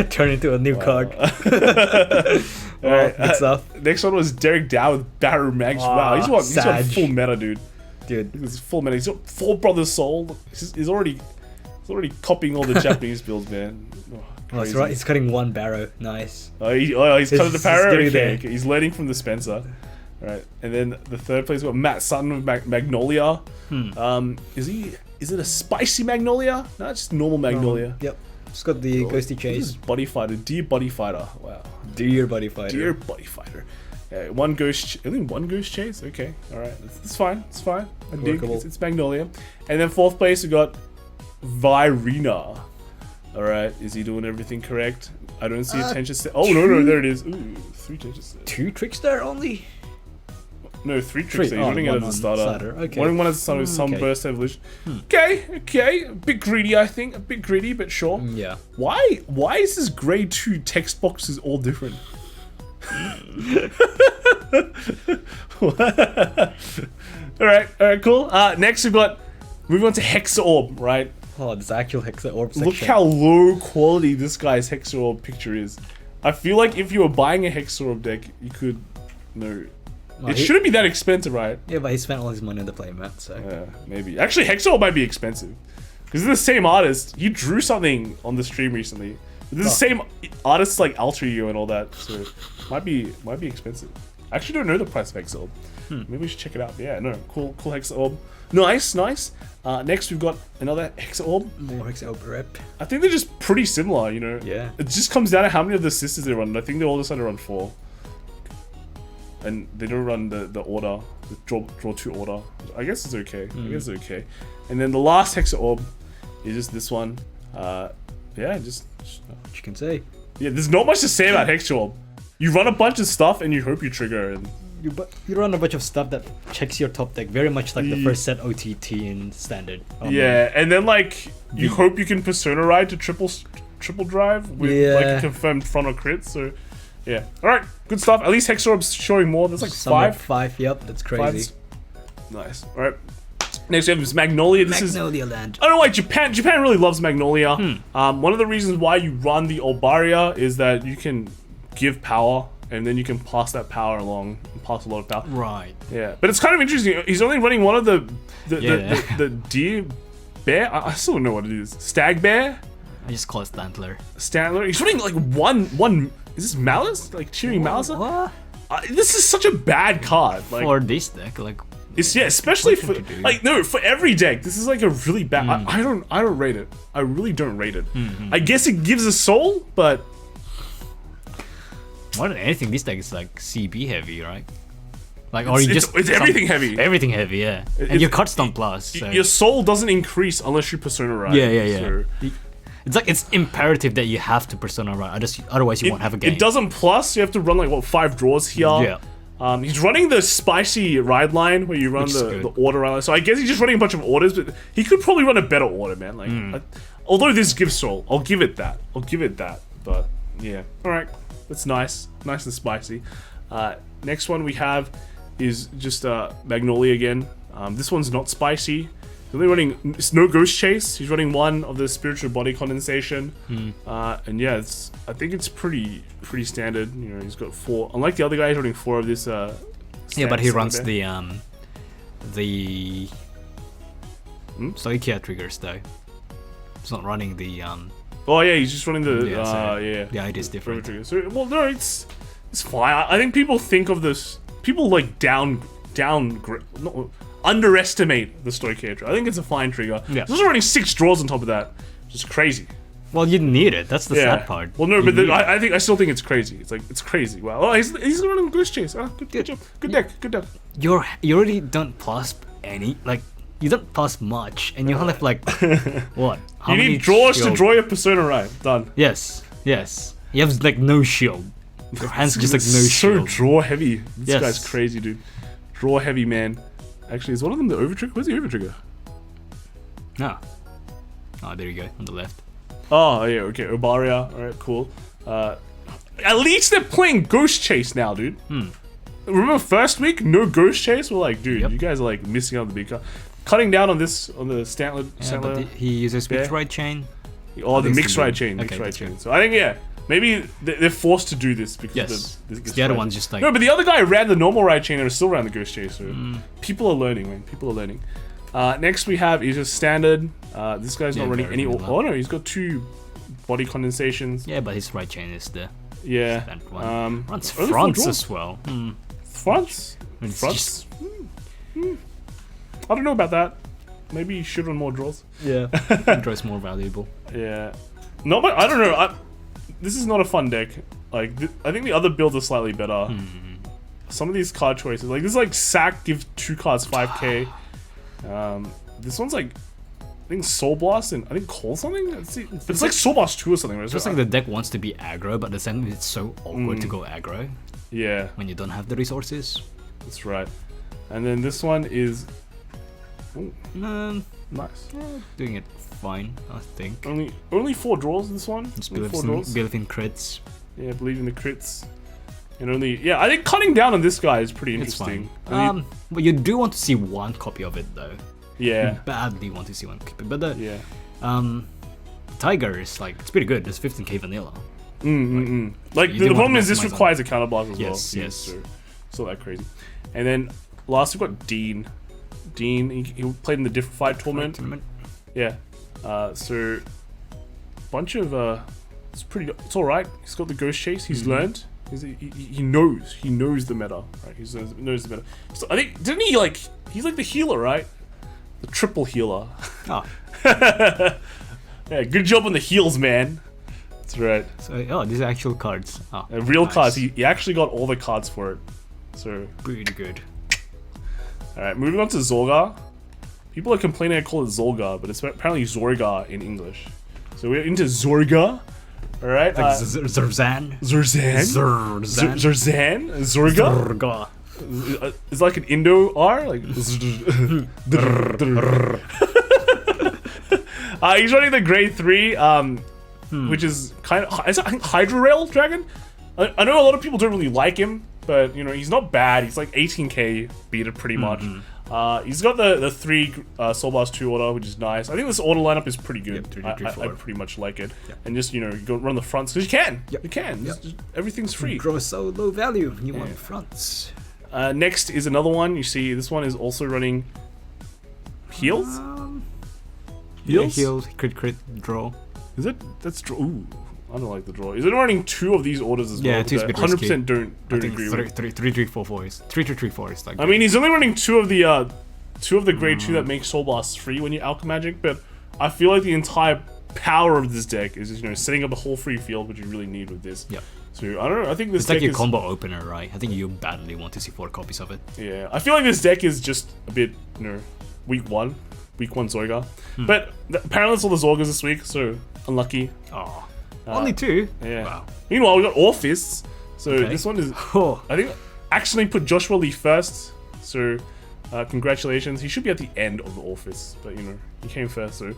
turn into a new card. Alright, good stuff. next one was Derek Dow with Baromagnes. Wow, he's on Sag. full meta, dude. Dude. He's full meta. He's got 4 Brothers Soul. He's already copying all the Japanese builds, man. Oh, Oh, that's right. He's cutting 1 Barrow. Nice. he's cutting the Paro? getting Okay, there. okay, he's learning from the Spencer. Alright, and then the third place we got Matt Sutton with Magnolia. Is it a spicy Magnolia? No, it's just normal Magnolia. Yep. It's got the ghosty This chase. is Buddy Fighter, Dear Buddy Fighter. Wow. Dear buddy fighter. Dear Buddy Fighter. One ghost, only one ghost chase? Okay, alright. It's fine, it's fine. I dig, Workable. it's Magnolia. And then 4th place we got Virina. Alright, is he doing everything correct? I don't see a tension set. Oh, no, there it is. Ooh, 3 tension sets. 2 tricks there only? No, 3 tricks there. He's running it one as a on starter. starter, okay. One as a starter with some okay. burst evolution. Okay. A bit greedy, I think. A bit greedy, but sure. Yeah. Why is this grade 2 text boxes all different? Alright, cool. Next we've got, moving on to Hexaorb, right? Oh, this actual Hexaorb section. Look how low quality this guy's Hexaorb picture is. I feel like if you were buying a Hexaorb deck, you could, no. It shouldn't be that expensive, right? Yeah, but he spent all his money on the playmat, so. Yeah, maybe. Actually, Hexaorb might be expensive. Because it's the same artist. He drew something on the stream recently. This is the same artists like Altrio and all that, so might be expensive. I actually don't know the price of Hexaorb. Maybe we should check it out. Yeah, no, cool Hexaorb. Nice. Next we've got another Hexaorb. More Hexaorb rep. I think they're just pretty similar, you know. Yeah. It just comes down to how many of the sisters they run. I think they all decide to run 4. And they don't run the order, the draw 2 order. I guess it's okay. And then the last Hexaorb is just this one. Yeah, just What you can say. yeah. There's not much to say about Hexaorb. You run a bunch of stuff and you hope you trigger. And You run a bunch of stuff that checks your top deck, very much like the first set OTT in standard. yeah, and then like you hope you can Persona Ride to triple drive with like a confirmed front or crit. So yeah, all right, good stuff. At least Hexaorb's showing more. There's like Somewhere 5. 5, yep, that's crazy. Nice. All right. Next we have is Magnolia. Magnolia land. I don't know why Japan really loves Magnolia. One of the reasons why you run the Olbaria is that you can give power and then you can pass that power along and pass a lot of power. Right. Yeah, but it's kind of interesting. He's only running one of the deer bear. I still don't know what it is. Stag bear. I just call it Stantler. Stantler. He's running like one. Is this Malice? Like cheering Malice? What? This is such a bad card. Like For this deck, like. it's especially What for can you do? like no for every deck. This is like a really bad. I don't rate it. I really don't rate it. I guess it gives a soul, but More than anything, this deck is like CB heavy, right? Like, or you just it's everything heavy. Everything heavy, yeah. And your cards don't plus. So. Your soul doesn't increase unless you Persona Ride. Yeah. So It's like it's imperative that you have to Persona Ride. Otherwise, you won't have a game. It doesn't plus. You have to run like what 5 draws here. Yeah. He's running the spicy ride line where you run Which is the good. order ride line. So I guess he's just running a bunch of orders, but he could probably run a better order, man. Like, although this gives soul, I'll give it that. But yeah, all right, that's nice and spicy. Next one we have is just Magnolia again. This one's not spicy. He's only running. It's no ghost chase. He's running 1 of the spiritual body condensation. And yeah, I think it's pretty standard. You know, he's got 4. Unlike the other guy, he's running 4 of this. Yeah, but he runs the Stoichia triggers though. It's not running the Oh yeah, he's just running the the idea is different. trigger. So well, no, it's fine. I think people think of this. People like underestimate the Stoichia trigger. I think it's a fine trigger. Yeah. He's also running 6 draws on top of that, which is crazy. Well, you need it. That's the sad part. Well, no, You but need it. I still think it's crazy. It's like it's crazy. Wow. Oh, he's running Ghost Chase. Good job. Good deck. You already don't plus any, like, you don't plus much, and you only have like what? How You many need draws to shield? draw your Persona Ride. Done. Yes. You have like no shield. Your hands just like no so shield. draw heavy. This Yes. guy's crazy, dude. Draw heavy, man. Actually, is one of them the overtrigger? Where's the overtrigger? No. Oh, there you go on the left. Oh yeah, okay. Obaria. All right, cool. At least they're playing Ghost Chase now, dude. Remember first week, no Ghost Chase? We're like, dude, you guys are like missing out on the big card. Cutting down on this on the Stantler. Yeah, but he uses bear. mixed right chain. Oh, the think mixed so, ride dude. chain. Okay, that's So I think Maybe they're forced to do this because Yes. this The other one's just like no, but the other guy ran the normal ride chain and still ran the Ghost Chase. So people are learning, man. People are learning. Next we have is just standard. This guy's not running any. Oh no, he's got 2 body condensations. yeah, but his right chain is the Yeah. standard one. Runs only 4 fronts draws. as well. Fronts. It's Fronts. I don't know about that. Maybe you should run more draws. Yeah, draws more valuable. Yeah. No, but I don't know. This is not a fun deck. Like, I think the other builds are slightly better. Some of these card choices, like this, is like sack, give 2 cards 5k. This one's like, I think Soul Blast and I think Call something. It's like Soul Blast 2 or something. Right? It's just like the deck wants to be aggro, but at the same time it's so awkward to go aggro Yeah, when you don't have the resources. that's right. And then this one is nice. Doing it fine, I think. Only 4 draws. This one. Just Only believe in crits. Yeah, believe in the crits. And I think cutting down on this guy is pretty It's interesting. fine. But you do want to see 1 copy of it though. Yeah. You badly want to see 1 copy. But the Yeah. Tiger is like, it's pretty good. It's 15k vanilla. Like you the do problem want is to this maximize requires a counterblast as Yes, well. yes. So it's not that crazy. And then last we've got Dean. Dean, he played in the different fight tournament. Yeah. So bunch of it's all right. He's got the Ghost Chase. He's learned. He knows the meta. Right. He knows the meta. So I think didn't he like he's like the healer, right? The triple healer. Oh, Yeah, good job on the heals, man. That's right. so these are actual cards. Oh, Real nice. cards. He actually got all the cards for it. So Pretty good. alright, moving on to Zorga. People are complaining I call it Zorga, but it's apparently Zorga in English. So we're into Zorga. Alright. Like Zorzan. Zorzan? Zorzan. Zorzan? Zorga? Zorga. It's like an Indo R? Like. He's running the grade 3, which is kind of. I think Hydrorail Dragon? I know a lot of people don't really like him, but you know, he's not bad. He's like 18k beater pretty much. He's got the 3 Soul Blast 2 order, which is nice. I think this order lineup is pretty good. Yep, 3, 4. I pretty much like it. Yep. And just, you know, you go run the fronts, because you can. Yep. You can. Yep. Just, everything's free. Draw so low value. You want fronts. Next is another one. You see, this one is also running heals? Heals? Yeah, heals, crit, draw. Is it? That's draw. Ooh, I don't like the draw. Is it running 2 of these orders as well? Yeah, 2's a bit 100% don't I think agree with. 3-3-4-4 is 3-3-3-4 is like. I mean, he's only running 2 of the grade 2 that make Soul Blast free when you alchemy magic, but I feel like the entire power of this deck is just, you know, setting up a whole free field, which you really need with this. Yep. So I don't know. I think this It's deck like your is combo opener, right? I think you badly want to see 4 copies of it. yeah. I feel like this deck is just a bit, you know, week 1 Zorga, but apparently it's all the Zorgas this week, so unlucky. Oh, only 2. Yeah. Wow. Meanwhile, we got Orfist. So Okay. this one is, Oh, I think, actually put Joshua Lee first. So congratulations. He should be at the end of the Orfist, but you know, he came first. So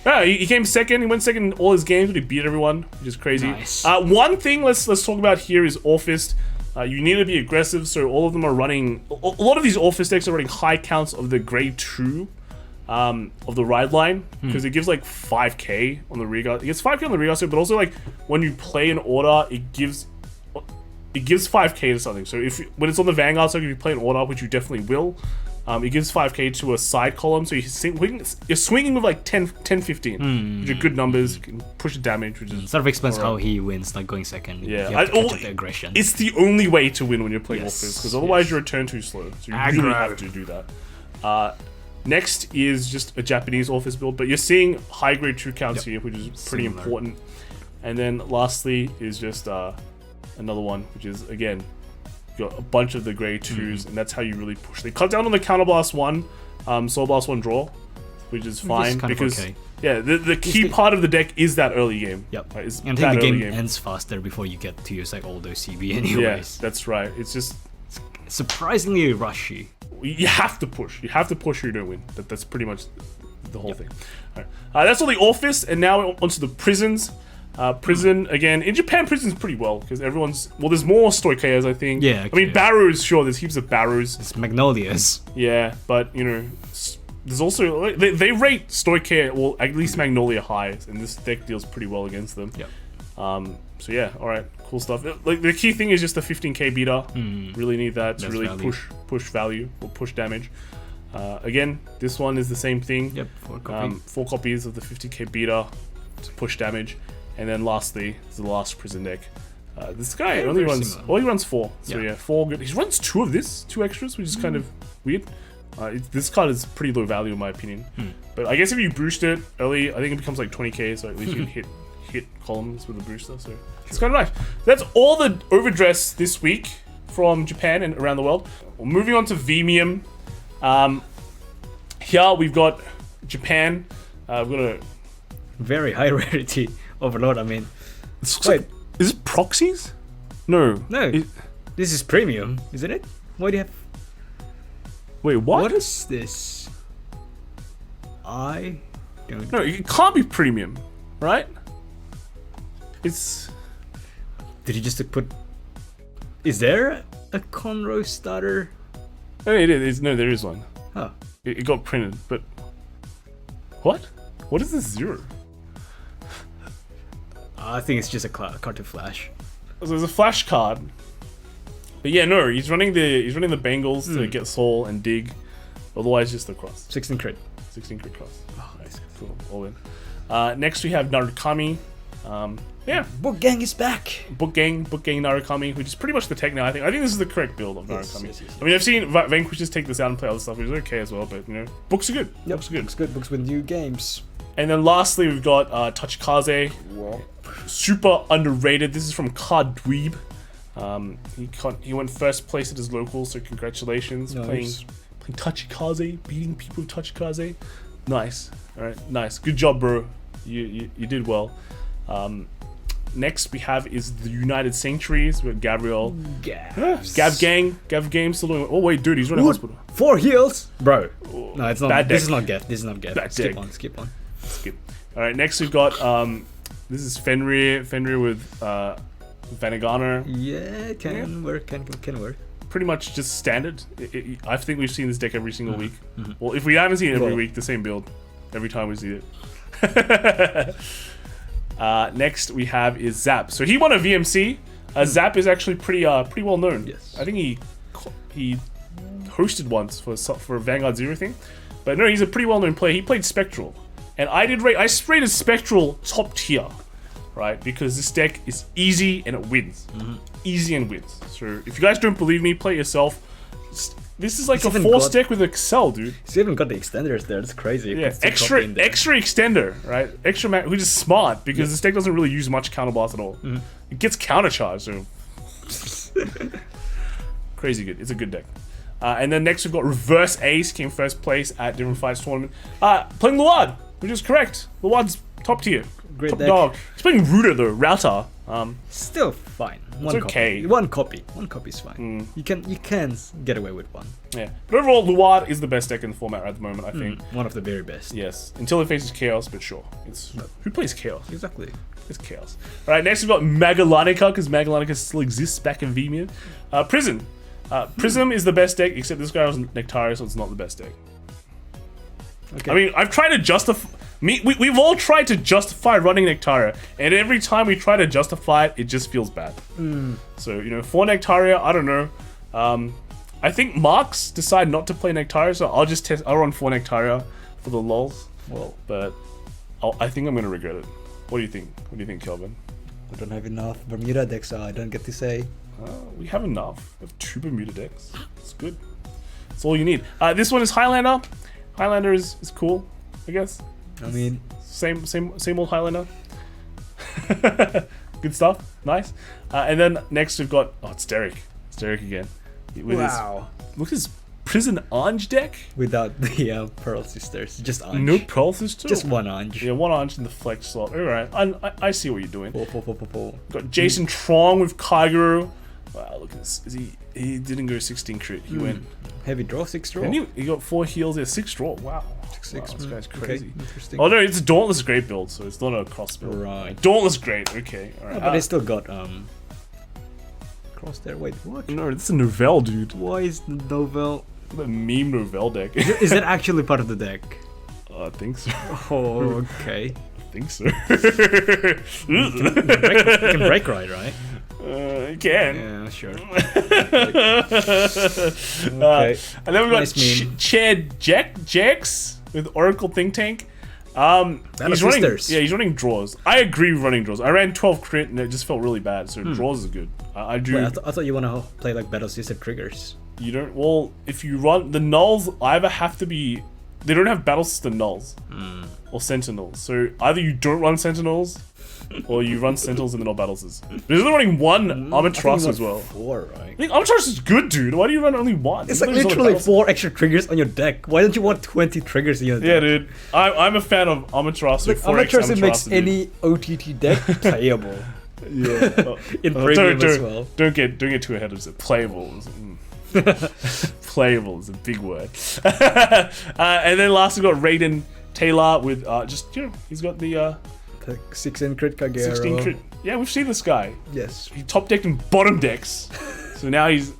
yeah, he came second. He went second in all his games, but he beat everyone, which is crazy. Nice. One thing let's talk about here is Orfist. You need to be aggressive, so all of them are running. A lot of these Orfist decks are running high counts of the grade 2. Of the ride line, because it gives like 5k on the rear guard. It gets 5k on the rear guard, but also like when you play an order, it gives 5k to something. So when it's on the Vanguard, so if you play an order, which you definitely will, it gives 5k to a side column. So you're swinging with like 10, 15, which are good numbers. You can push the damage, which is sort of explains how he wins, like going second. yeah. You have to catch up the aggression. It's the only way to win when you're playing Yes, Orfist, because otherwise yes. your return too slow. So you Aggro. really have to do that. Next is just a Japanese Orfist build, but you're seeing high grade 2 counts here, which is pretty Similar. important. And then lastly is just another one, which is again, you got a bunch of the grade 2s, and that's how you really push. They cut down on the Counterblast 1, Soul Blast 1 draw, which is fine kind of because okay. yeah, the key part of the deck is that early game. Yep. Right, is And I that think the early game ends faster before you get to use like all those CB anyways. Yeah, that's right. It's just Surprisingly rushy. you have to push. You have to push or you don't win. That's pretty much the whole thing. All right. That's all the Orfist, and now onto the prisons. Prison, again, in Japan, prison's pretty well, because everyone's, well, there's more Stoikeias, I think. Yeah, I mean, okay. Barrows, sure, there's heaps of Barrows. It's Magnolias. Yeah, but, you know, there's also, they rate Stoikeia, well, at least Magnolia high, and this deck deals pretty well against them. Yep. So yeah, all right, cool stuff. Like the key thing is just the 15k beta. Really need that to really value. push value or push damage. Again, this one is the same thing. Yep, 4 copy. 4 copies of the 50k beta to push damage, and then lastly is the last prison deck. This guy only runs similar. he runs 4. So yeah, 4 good. He runs 2 of this, 2 extras, which is kind of weird. This card is pretty low value in my opinion. But I guess if you boost it early, I think it becomes like 20k, so at least you can hit columns with the booster. So it's kind of nice. That's all the overdress this week from Japan and around the world. Well, moving on to Vimium. Here we've got Japan. We've got a Very high rarity overload. I mean, wait, is it proxies? No. this is premium, isn't it? Why do you have? Wait, what? What is this? I don't. No, it can't be premium, right? It's. Did you just put? Is there a Conroe starter? Oh, it is. No, there is one. Huh. It got printed, but what? What is this 0? I think it's just a card to flash. So there's a flash card. But yeah, no, he's running the Bengals to get soul and dig. Otherwise, just the cross. 16 crit. 16 crit cross. Oh, Nice. Cool. All in. Next we have Narukami. Yeah, Book Gang is back. Book Gang Narukami, which is pretty much the tech now. I think this is the correct build of Narukami. Yes. I mean, I've seen Vanquishers take this out and play other stuff, which is okay as well. But you know, books are good. Yep, Books are good. Looks good. Books with new games. And then lastly, we've got Tachikaze. Super underrated. This is from Card Dweeb. He went first place at his local, so congratulations. Nice. Playing Tachikaze, beating people with Tachikaze. Nice. All right, nice. Good job, bro. You did well. Next we have is the United Sanctuaries with Gavrail. Gav Gang still doing. Oh wait, dude, he's running hospital. 4 heals, bro. No, it's not. Bad This deck. is not Gav. This is not Gav. Bad Skip deck. on. Skip on. Skip. All right, next we've got this is Fenrir with Vanguard. Yeah, can work. Can work. Pretty much just standard. I think we've seen this deck every single week. Well, if we haven't seen it every week, the same build every time we see it. Next we have is Zap. So he won a VMC. Zap is actually pretty well known. Yes. I think he hosted once for a Vanguard 0 thing. But no, he's a pretty well known player. He played Spectral. And I sprayed a Spectral top tier, right? Because this deck is easy and it wins. Easy and wins. So if you guys don't believe me, play it yourself. This is like It's a even force got- deck with Excel, dude. He's even got the extenders there. That's crazy. You Yeah, can still extra copy in there. extender, right? Which is smart because this deck doesn't really use much counterblast at all. It gets countercharged, so crazy good. It's a good deck. And then next we've got Reverse Ace, came first place at Different Fights tournament. Playing Luard, which is correct. Luard's top tier, Great top deck. dog. He's playing Router though, Router. Still fine. One okay. copy. One copy is fine. You can get away with one. Yeah, but overall, Luard is the best deck in the format at the moment. I think. One of the very best. Yes, until it faces Chaos, but sure. Who plays Chaos? Exactly. It's Chaos. Alright, next we've got Magallanica, because Magallanica still exists back in Vimium. Prism. Prism is the best deck, except this guy was Nectaria, so it's not the best deck. Okay. I mean, I've tried to justify... We've all tried to justify running Nectaria, and every time we try to justify it, it just feels bad. So, you know, for Nectaria, I don't know. I think Marks decide not to play Nectaria, so I'll run 4 Nectaria for the lols. Well, But I think I'm going to regret it. What do you think? What do you think, Kelvin? I don't have enough Bermuda decks, so I don't get to say. We have enough. We have 2 Bermuda decks. It's good. That's all you need. This one is Highlander. Highlander is cool, I guess. I mean, Same old Highlander. Good stuff. Nice. And then next we've got it's Derek. It's Derek again. With look at his Prison Ange deck. Without the Pearl Sisters, just Ange. No Pearl Sister. Just one Ange. Yeah, one Ange in the flex slot. All right. I see what you're doing. Pull. Got Jason Trong with Kagero. Wow, look at this. He didn't go 16 crit. He went. Heavy draw, 6 draw. And he got 4 heals. Yeah, 6 draw. Wow. 6. Wow, this guy's crazy. Okay, interesting. Oh no, it's a Dauntless Great build, so it's not a cross build. Right. Dauntless Great. Okay. All right. But they still got cross there. Wait, what? No, this is a Novell, dude. Why is the Novel? The meme Novell deck. Is that actually part of the deck? I think so. Oh, okay. think so. You can break right? You can. Yeah, sure. And then we've got Nice meme. Chad Jax with Oracle Think Tank. He's running, sisters. yeah, he's running draws. I agree with running draws. I ran 12 crit and it just felt really bad. So draws is good. I do. Wait, I thought you want to play like battle sister triggers. You don't. Well, if you run the nulls, either have to be. They don't have battle system nulls or sentinels. So either you don't run sentinels, or you run sentinels and then all battles is. There's only running one Amaterasu as well. 4, right? I think Amaterasu is good, dude. Why do you run only one? It's like literally 4 extra triggers on your deck. Why don't you want 20 triggers in your deck? Yeah, dude. I'm a fan of Amaterasu. Look, 4x Amaterasu makes dude. any OTT deck playable. Yeah. In premium as well. Don't get too ahead of it. Playable. Playable is a big word. And then last we got Raiden Taylor with just he's got the 16 crit Kagero. 16 crit. Yeah, we've seen this guy. Yes. He top decked in bottom decks, so now he's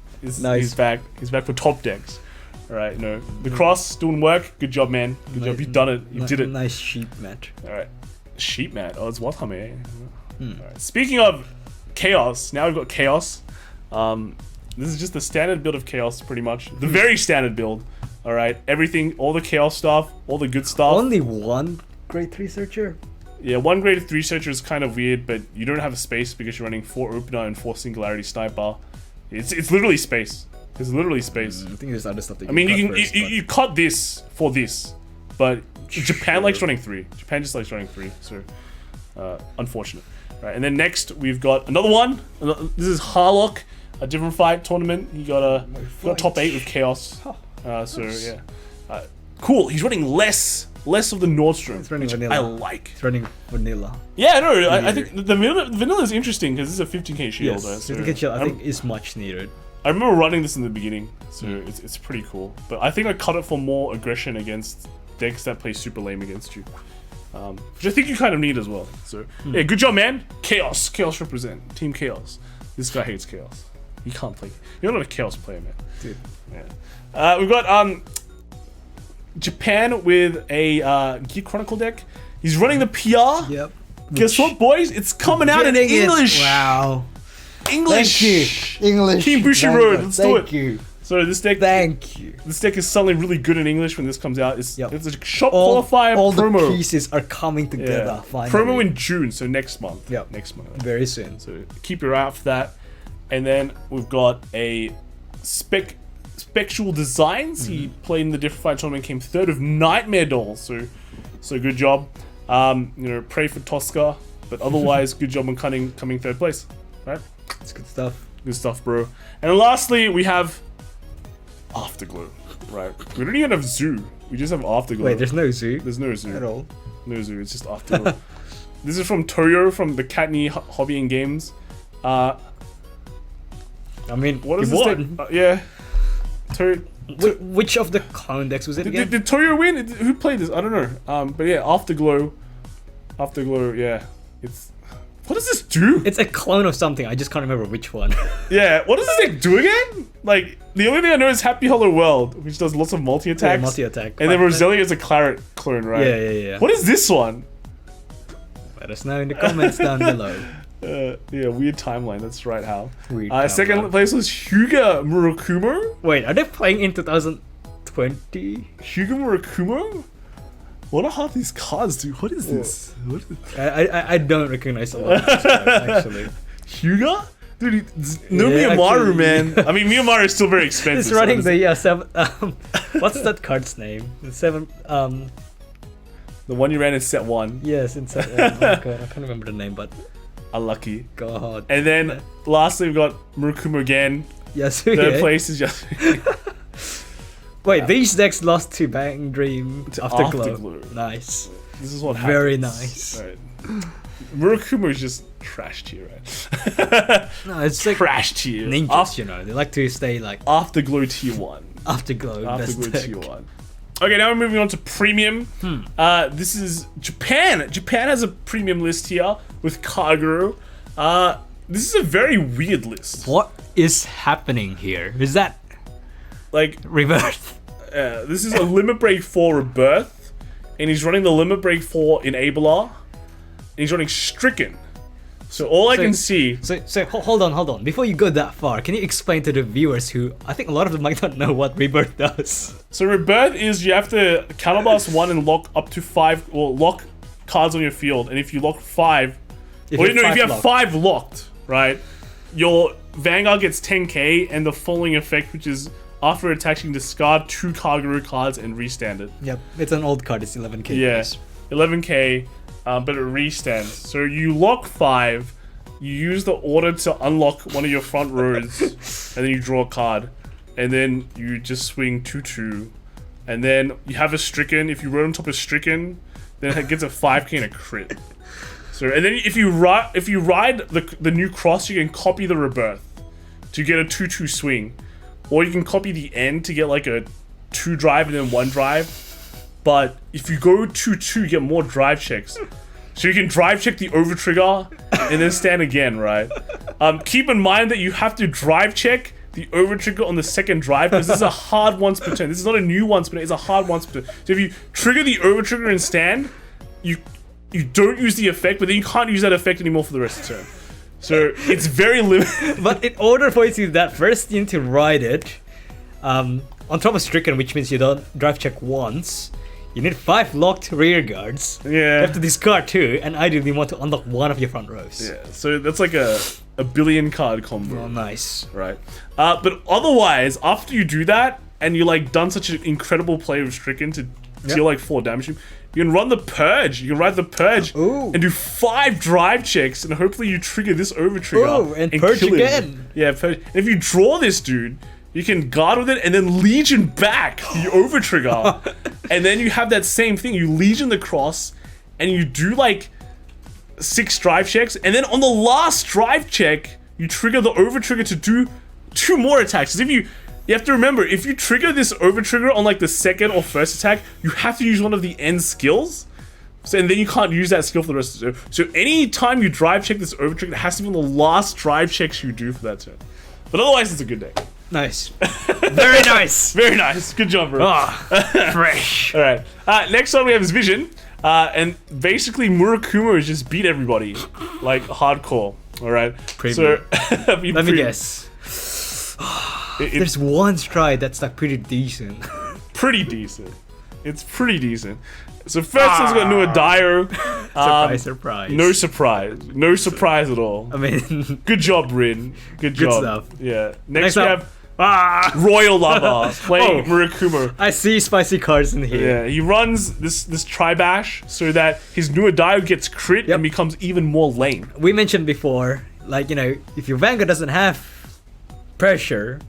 back. He's back for top decks. All right, the cross doing work. Good job, man. Good job. You've done it. You did it. Nice sheep match. All right, sheep man. Oh, it's Watame. All right. Speaking of chaos, now we've got chaos. This is just the standard build of chaos, pretty much. The very standard build. All right, everything, all the chaos stuff, all the good stuff. Only one grade 3 searcher. Yeah, one grade 3 searcher is kind of weird, but you don't have a space because you're running 4 opener and 4 singularity sniper. It's literally space. It's literally space. I think there's other stuff that I mean, you cut this for this, but Japan likes running 3. Japan just likes running 3, so unfortunate. Right, and then next we've got another one. This is Harlock, a different fight tournament. He got top 8 with chaos. So yeah, cool. He's running less of the Nordstrom, running which vanilla. I like. It's running vanilla. Yeah, no, I think the vanilla is interesting because this is a 15k shield. Yes, Right? So 15k shield I think is much needed. I remember running this in the beginning, so it's pretty cool. But I think I cut it for more aggression against decks that play super lame against you. Which I think you kind of need as well. So yeah, good job, man. Chaos represent Team Chaos. This guy hates chaos. He can't play. You're not a chaos player, man. Dude. Yeah. We've got Japan with a Gear Chronicle deck. He's running the PR. Yep. Guess what, boys? It's coming out in English. Wow. English. Thank you. English. Team Bushiroad. Let's do it. Thank you. So this deck. Thank you. This deck is suddenly really good in English when this comes out. It's a shop All qualifier promo. the pieces are coming together. Finally. Promo in June, so next month. Yep. Next month. Very soon. So keep your eye out for that. And then we've got a Spectral Designs. He played in the different fight tournament, came 3rd of Nightmare Dolls. So good job. Pray for Tosca, but otherwise good job on coming 3rd place. Right? It's good stuff. Good stuff, bro. And then lastly, we have Afterglow. Right. We don't even have Zoo. We just have Afterglow. Wait, there's no zoo There's no Zoo. at all. No Zoo. It's just Afterglow. This is from Toyo from the Katni Hobby and Games. I mean, What is he this won. deck? Yeah. Which of the clone decks was it again? Did Toyo win? Who played this? I don't know. But yeah, Afterglow, yeah. What does this do? It's a clone of something. I just can't remember which one. Yeah, what does this deck do again? Like, the only thing I know is Happy Hollow World, which does lots of multi-attacks. Yeah, multi-attack. And then Roselia is a Claret clone, right? Yeah. What is this one? Let us know in the comments down below. Yeah, weird timeline. That's right, Hal. Weird Second timeline. place was Hyuga Murakumo. Wait, are they playing in 2020? Hyuga Murakumo? What are half these cards, dude? What is this? What is this? I don't recognize a lot of these cards, actually. Hyuga? Dude, no Yeah, Miyamaru, actually. man. I mean, Miyamaru is still very expensive. It's so running it's- the 7. What's that card's name? The 7. The one you ran in set 1. Yes, in 7. Oh god, I can't remember the name, but Unlucky. god. And then lastly, we've got Murakumo again. Yes. Third place is just Wait, these decks lost to Bang Dream Afterglow. Afterglow. Nice. This is what Very happens. nice. Right. Murakumo is just trashed here, right? No, it's like Trashed here. ninjas, They like to stay like Afterglow tier 1. Afterglow. Best Afterglow deck. tier 1. Okay, now we're moving on to premium. This is Japan. Japan has a premium list here with Kagero. This is a very weird list. What is happening here? Is that Like, rebirth? this is a Limit Break 4 Rebirth, and he's running the Limit Break 4 Enabler. he's running Stricken. So all I can see. So hold on. Before you go that far, can you explain to the viewers who I think a lot of them might not know what Rebirth does? So Rebirth is you have to counterblast 1 and lock up to 5, or lock cards on your field, and if you lock 5, if you have 5 locked, right, your Vanguard gets 10k, and the following effect, which is after attaching, discard 2 Kagero cards and restand it. Yep, it's an old card. It's 11k. Yeah, 11k. But it restands. So you lock 5, you use the order to unlock one of your front rows, and then you draw a card, and then you just swing 2/2, and then you have a Stricken. If you roll on top of Stricken, then it gets a 5k and a crit. So and then if you ride the new cross, you can copy the Rebirth to get a 2/2 swing, or you can copy the end to get like a 2 drive and then 1 drive. But if you go 2/2, you get more drive checks. So you can drive check the overtrigger and then stand again, right? Keep in mind that you have to drive check the overtrigger on the second drive, because this is a hard once per turn. This is not a new once per turn, it's a hard once per turn. So if you trigger the overtrigger and stand, you don't use the effect, but then you can't use that effect anymore for the rest of the turn. So it's very limited. But in order for you to do that, first you need to ride it on top of Stricken, which means you don't drive check once. You need 5 locked rear guards. Yeah. You have to discard 2, and ideally you want to unlock 1 of your front rows. Yeah, so that's like a billion card combo. Oh, nice. Right. But otherwise, after you do that, and you like done such an incredible play with Stricken to deal like 4 damage, you can run the Purge. You can ride the Purge and do 5 drive checks, and hopefully you trigger this overtrigger. And Purge kill again. Him. Yeah, Purge. And if you draw this dude, you can guard with it and then Legion back the overtrigger. And then you have that same thing. You Legion the cross and you do like 6 drive checks. And then on the last drive check, you trigger the overtrigger to do 2 more attacks. If you have to remember, if you trigger this overtrigger on like the second or first attack, you have to use one of the end skills. So, and then you can't use that skill for the rest of the turn. So any time you drive check this overtrigger, it has to be on the last drive checks you do for that turn. But otherwise, it's a good day. Nice. Very nice. Very nice. Good job, bro. Fresh. All right. Next one we have is Vision. And basically, Murakumo has just beat everybody. Like, hardcore. All right. Premium. So, Let me guess. There's one stride that's like pretty decent. Pretty decent. It's pretty decent. So first one's got Nuadio. Surprise. No surprise. No surprise at all. I mean, good job, Rin. Good job. stuff. Yeah. Next we up. have Royal Lava playing Murakumo. I see spicy cards in here. Yeah, he runs this Tribash so that his Nuadio gets crit and becomes even more lame. We mentioned before, like, you know, if your Vanguard doesn't have pressure,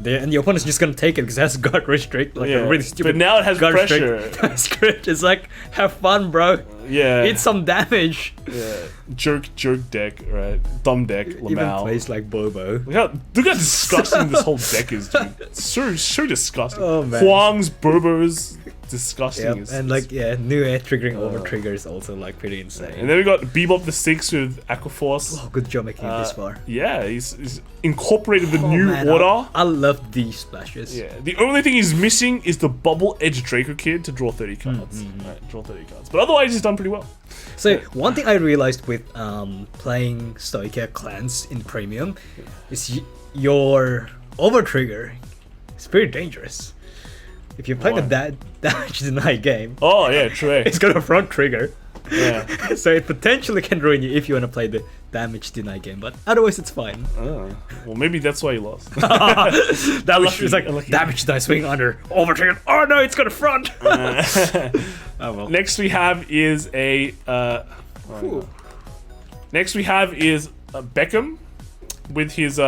and the opponent's just gonna take it because it has guard restrict, like a really stupid. But now it has guard pressure. Script is like, have fun, bro. Yeah. Eat some damage. Yeah. Jerk deck, right? Dumb deck, Lamau. Even plays like Bobo. Look how disgusting this whole deck is, dude. It's so disgusting. Oh, man. Huang's, Bobo's, disgusting. Yep. And like, new air triggering over trigger is also like pretty insane. And then we got Bebop the 6 with Aquaforce. Oh, good job making it this far. Yeah, he's incorporated the new order. I love these splashes. Yeah, the only thing he's missing is the Bubble Edge Draco Kid to draw 30 cards. Right, draw 30 cards. But otherwise, he's done pretty well. So one thing I realized with playing Stoica clans in Premium is your overtrigger is pretty dangerous. If you're playing a damage denied game, oh yeah, true. It's got a front trigger. Yeah. So it potentially can ruin you if you want to play the damage denied game, but otherwise it's fine. Oh. Well, maybe that's why you lost. Damage is like damage die swing under overtrigger. Oh no, it's got a front. Oh well. Next we have is Beckham with his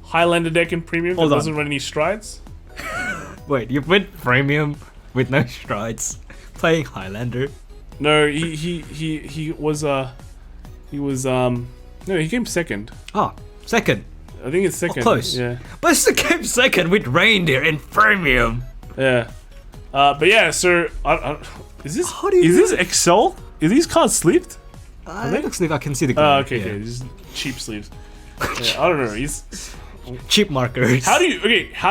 Highlander deck in Premium that doesn't run any strides. Wait, you went Premium with no strides playing Highlander? No, he came second. Oh, second. I think it's second. Oh, close. Yeah. But it's came second with Reindeer in Premium. Yeah. But yeah, so is this Excel? Is these cards sleeved? It looks like I can see the. Oh, okay, just cheap sleeves. Yeah, I don't know. He's cheap markers. How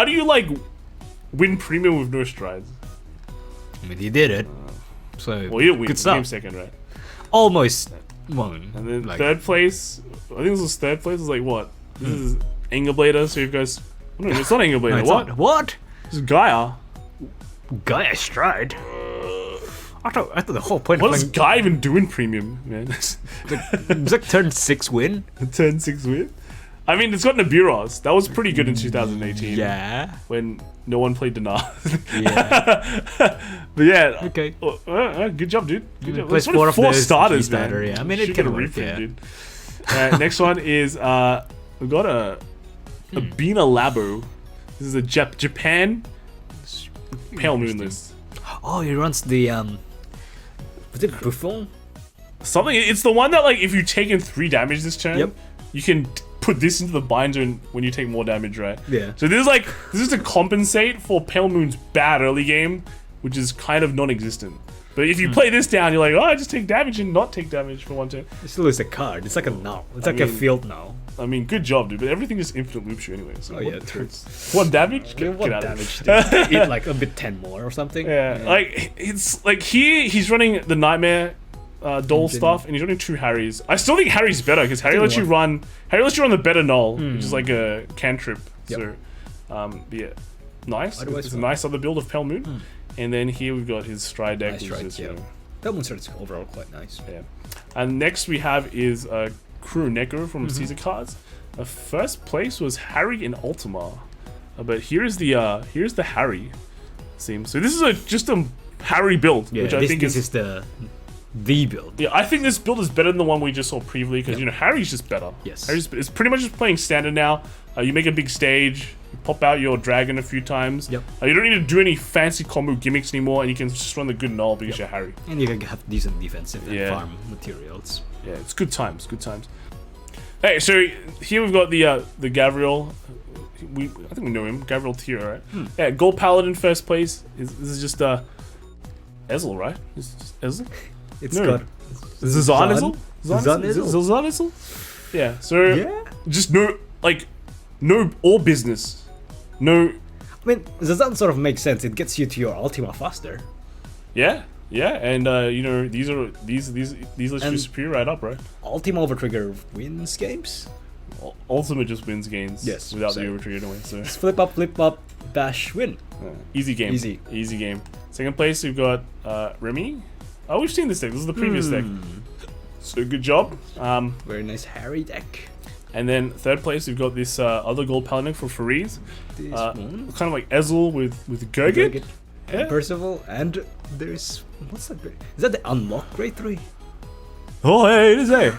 do you like win Premium with no strides? I mean, he did it. So well, you good stuff. Came second, right? Almost one. And then like, third place, I think this was third place. Was like what? This is Angerblader. So you guys, no, it's not Angerblader. no, it's What? not. What? This is Gaia. Gaia Stride. I thought the whole point What of does playing Gaia even do in premium, man? it's like turn 6 win. Turn 6 win. I mean, it's got Nibiros. That was pretty good in 2018. Yeah. When no one played Dinar. Yeah. But yeah. Okay. Good job, dude. Good job. Plays That's four of four the starters, man. starter, yeah. I mean, it Should can get a work, reprint, yeah. dude. Next one is we got a Bina Labo. This is a Japan Pale Moon list. Oh, he runs the was it Buffon? Something. It's the one that like if you take in 3 damage this turn, Yep. you can put this into the binder when you take more damage, right? Yeah. So this is to compensate for Pale Moon's bad early game, which is kind of non-existent. But if you play this down, you're like, oh, I just take damage and not take damage for 1 turn. It still is a card. It's like a null. It's like a mean, field null. I mean, good job, dude. But everything is infinite loops you anyway. So Oh yeah, true. 1 damage? Get What out damage? of it. Eat like a bit 10 more or something. Yeah, like it's like here he's running the Nightmare Doll Engine. stuff, and he's running 2 Harrys. I still think Harry's better because Harry lets you run the better null, which is like a cantrip. Yep. So, yeah, nice. Otherwise It's a fine. nice other build of Pale Moon. And then here we've got his Stride deck, Nice which Stride, is yeah. That starts overall quite nice. yeah. And next we have is Chronicle from Caesar Cards. First place was Harry in Ultima, but here's the Harry seems. So this is just a Harry build, Yeah, which I think this is the build. yeah, I think this build is better than the one we just saw previously because you know Harry's just better. Yes. Harry's it's pretty much just playing standard now. You make a big stage, you pop out your dragon a few times. Yep. You don't need to do any fancy combo gimmicks anymore, and you can just run the good null because you're Harry. And you can have decent defensive and Yeah. farm materials. Yeah, it's good times. Good times. Hey, so here we've got the Gavrail. I think we know him, Gavrail tier, right? Yeah, Gold Paladin first place. This is just Ezel, right? It's just Ezel. It's No. got Zazan Ezel? Zazan Ezel? Zazan Ezel? Yeah. So Yeah. just no all business. No. I mean, Zazan sort of makes sense. It gets you to your Ultima faster. Yeah. Yeah, and you know these lists And- just superior right up, right? Ultima over trigger wins games. Ultimate just wins gains. Yes, Without same. the overtrigger anyway. So. It's flip up, bash, win. Easy game. Easy game. Second place, we've got Remy. Oh, we've seen this deck. This is the previous deck. So good job. Very nice Harry deck. And then third place, we've got this other gold paladin for Fariz. This Kind of like Ezel with Gurgit. Yeah. Percival, and there's what's that grade? Is that the unlock grade 3? Oh, hey, it is a.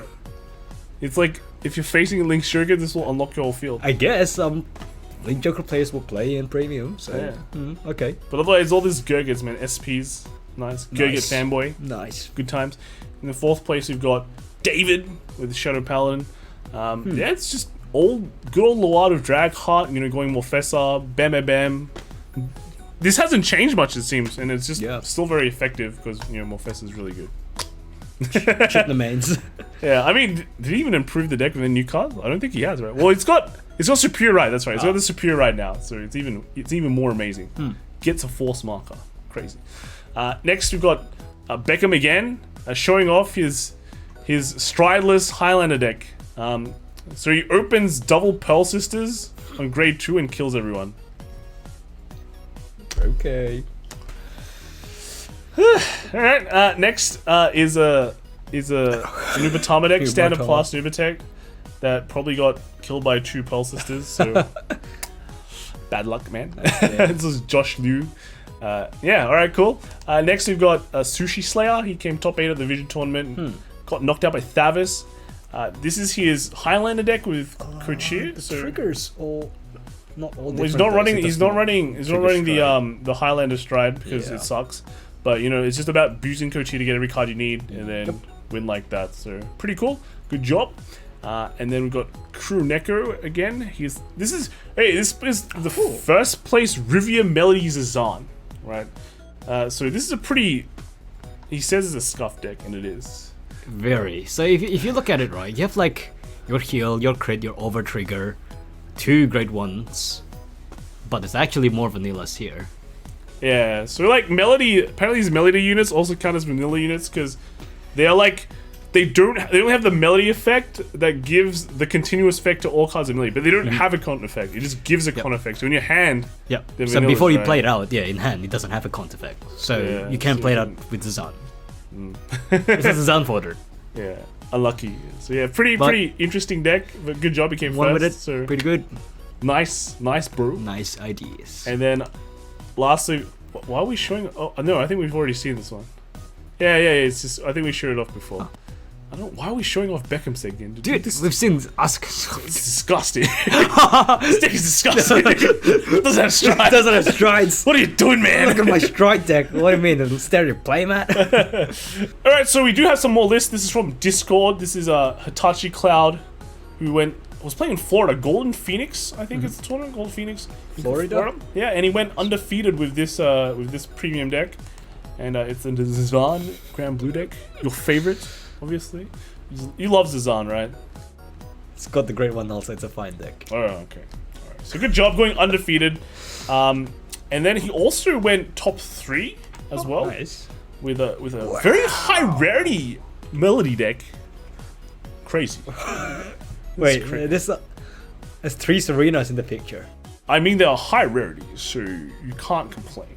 It's like if you're facing Link's Gurgit, this will unlock your whole field. I guess Link Joker players will play in premium. So Yeah. okay, But otherwise, all these Gurgits, man. SPs, nice. Gurgit Nice. fanboy. nice. Good times. In the fourth place, we've got David with Shadow Paladin. Yeah, it's just good old Luard of Dragheart, you know, going Morfessa, Bam. This hasn't changed much, it seems, and it's just still very effective because, you know, Morfessa is really good. Chip the mains. Yeah, I mean, did he even improve the deck with a new card? I don't think he has, right? Well, it's got Superior Right, that's right. It's got the Superior Right now, so it's even more amazing. Gets a force marker. Crazy. Next, we've got Beckham again, showing off his strideless Highlander deck. So he opens double Pearl Sisters on grade 2 and kills everyone. Okay. Alright, next is a Nubatama deck, standard Nubatama. plus Nubatech, that probably got killed by 2 Pearl Sisters, so bad luck, man. This is Josh Liu. Yeah, alright, cool. Next we've got Sushi Slayer. He came top 8 at the Vision Tournament, got knocked out by Thavis. This is his Highlander deck with Kochir. So Triggers all not all. well, he's different not decks, running. it He's does not not running trigger the Highlander stride because Yeah. it sucks. But you know, it's just about boosting Kochi to get every card you need and then win like that. So pretty cool. Good job. And then we've got Crew Neko again. This is the first place Rivia Melodies Zazan, right? So this is a pretty. He says it's a scuff deck, and it is. Very. So if you look at it right, you have like your heal, your crit, your over trigger, 2 grade 1s, but it's actually more vanillas here. Yeah, so like Melody, apparently these Melody units also count as vanilla units because they they don't have the melody effect that gives the continuous effect to all cards of melody, but they don't have a con effect. It just gives a con effect. So in your hand, So before you play it out, in hand, it doesn't have a con effect. So you can play it out with the Zan. It's a Zan folder. Yeah, unlucky. So yeah, pretty interesting deck. But good job, you came One first. with it, So pretty good. nice, bro. Nice ideas. And then, lastly, why are we showing? Oh no, I think we've already seen this one. Yeah. It's just I think we showed it off before. I don't. Why are we showing off Beckham's deck again? Dude, we've seen us. It's disgusting. This deck is disgusting. It doesn't have strides. It doesn't have strides. What are you doing, man? Look at my stride deck. What do you mean? A stereo playmat? Alright, so we do have some more lists. This is from Discord. This is Hitachi Cloud, who was playing in Florida. Golden Phoenix, I think it's the tournament. Golden Phoenix. Florida? Yeah, and he went undefeated with this premium deck. And it's the Zazan Grand Blue deck. Your favorite, obviously. You love Zazan, right? It's got the great one also. It's a fine deck. Oh, okay. Alright. So good job going undefeated. And then he also went top 3 as well. Nice. With a very high rarity melody deck. Crazy. Wait, there's 3 Serenas in the picture. I mean, they are high rarities, so you can't complain.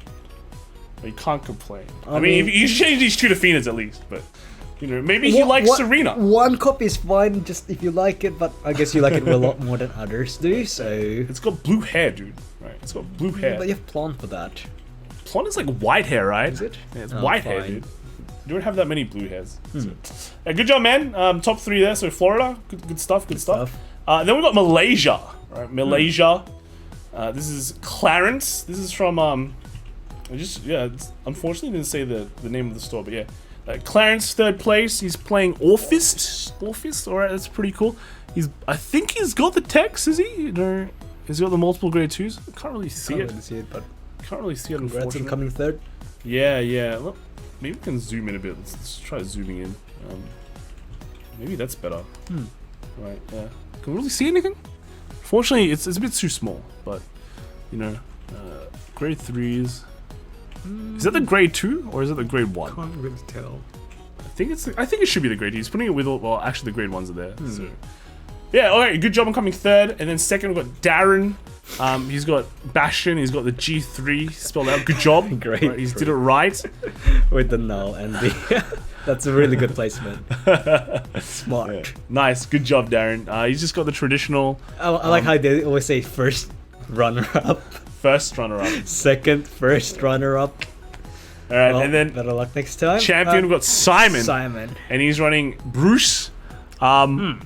You can't complain. I mean, if you change these 2 to Phoenix at least, but maybe he likes Serena. One copy is fine, just if you like it, but I guess you like it a lot more than others do. So it's got blue hair, dude. Right? It's got blue hair. But you have Plon for that. Plon is like white hair, right? Is it? Yeah, it's white hair, dude. You don't have that many blue hairs. So. Good job, man. Top 3 there. So Florida, good stuff. Then we got Malaysia, right? Malaysia. This is Clarence. This is from unfortunately didn't say the name of the store, but yeah. Clarence 3rd place. He's playing Orfist. All right, that's pretty cool. I think he's got the text. Is he? No, he's got the multiple grade 2s. I can't really see it. But can't really see it. Congrats on coming 3rd. Yeah. Look, maybe we can zoom in a bit. Let's try zooming in. Maybe that's better. Right. Yeah. Can we really see anything? Fortunately, it's a bit too small. But grade 3s. Is that the grade 2 or is it the grade 1? Can't really tell. I think it should be the grade 2. He's putting it with actually the grade 1s are there. So yeah, alright, good job on coming 3rd. And then 2nd we've got Darren. He's got Bastion, he's got the G3 spelled out. Good job. Great. Right, he's did it right. With the null and the that's a really good placement. Smart. Yeah. Nice, good job, Darren. He's just got the traditional. I like how they always say first runner-up. First runner-up. Second, first runner-up. Alright, and then better luck next time. Champion, we've got Simon. And he's running Bruce. I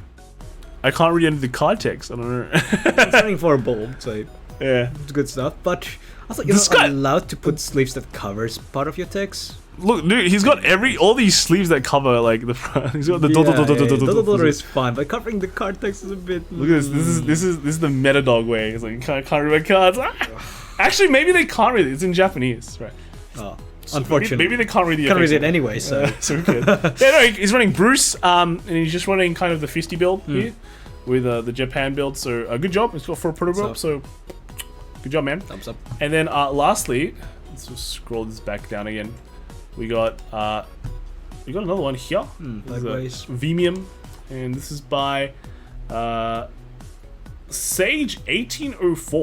can't read any of the card text. I don't know. It's running for a bulb, so yeah, it's good stuff. But I thought you're not allowed to put sleeves that covers part of your text. Look, dude, he's got all these sleeves that cover like the front. He's got the dot is fine, but covering the card text is a bit. Look at this. This is the meta dog way. It's like you can't read my cards. Actually, maybe they can't read it. It's in Japanese, right? Oh, so unfortunately, maybe they can't read the. Can't read it anyway, so so good. Yeah, no, he's running Bruce, and he's just running kind of the fisty build here with the Japan build. So good job. It's got for a proto build. So good job, man. Thumbs up. And then lastly, let's just scroll this back down again. We got another one here. Likewise. Vimium, and this is by Sage 1804.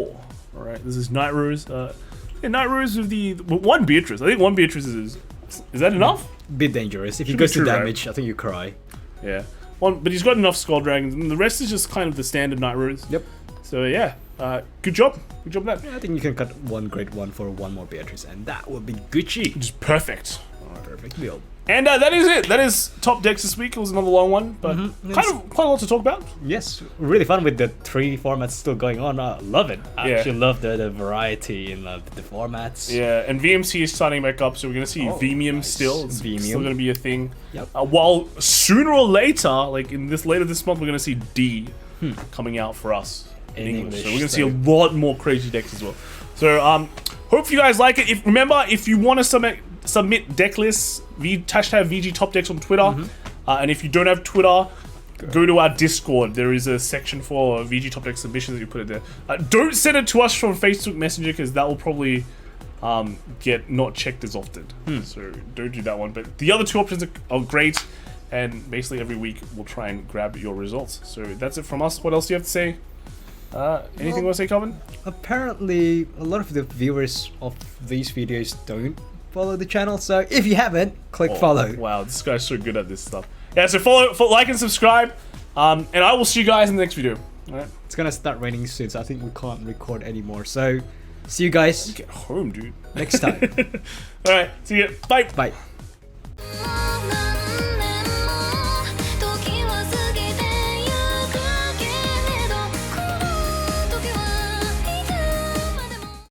All right, this is Nightrose. Nightrose with the one Beatrice. I think one Beatrice is that enough? Bit dangerous. If he goes to damage, right? I think you cry. Yeah, but he's got enough Skull Dragons, and the rest is just kind of the standard Nightrose. Yep. So yeah, good job. Good job with that. Yeah, I think you can cut one grade 1 for one more Beatrice, and that would be Gucci. Just perfect. Perfect build. And that is it. That is top decks this week. It was another long one, but quite a lot to talk about. Yes, really fun with the 3 formats still going on. Love it. I actually love the variety in the formats. Yeah, and VMC is starting back up, so we're going to see Vimium still. It's still going to be a thing. Yep. While sooner or later, like later this month, we're going to see D coming out for us in English. So we're going to see a lot more crazy decks as well. So hope you guys like it. Remember, if you want to submit deck lists, hashtag VGTopDecks on Twitter. And if you don't have Twitter, go to our Discord. There is a section for VGTopDeck submissions. You put it there. Don't send it to us from Facebook Messenger because that will probably get not checked as often. So don't do that one. But the other 2 options are great. and basically every week we'll try and grab your results. So that's it from us. What else do you have to say? Anything you want to say, Calvin? Apparently, a lot of the viewers of these videos don't follow the channel, so if you haven't, click follow. Wow, this guy's so good at this stuff. Yeah, so follow, like, and subscribe, and I will see you guys in the next video. All right. It's gonna start raining soon, so I think we can't record anymore. So, see you guys. Get home, dude. Next time. All right, see you. Bye. Bye.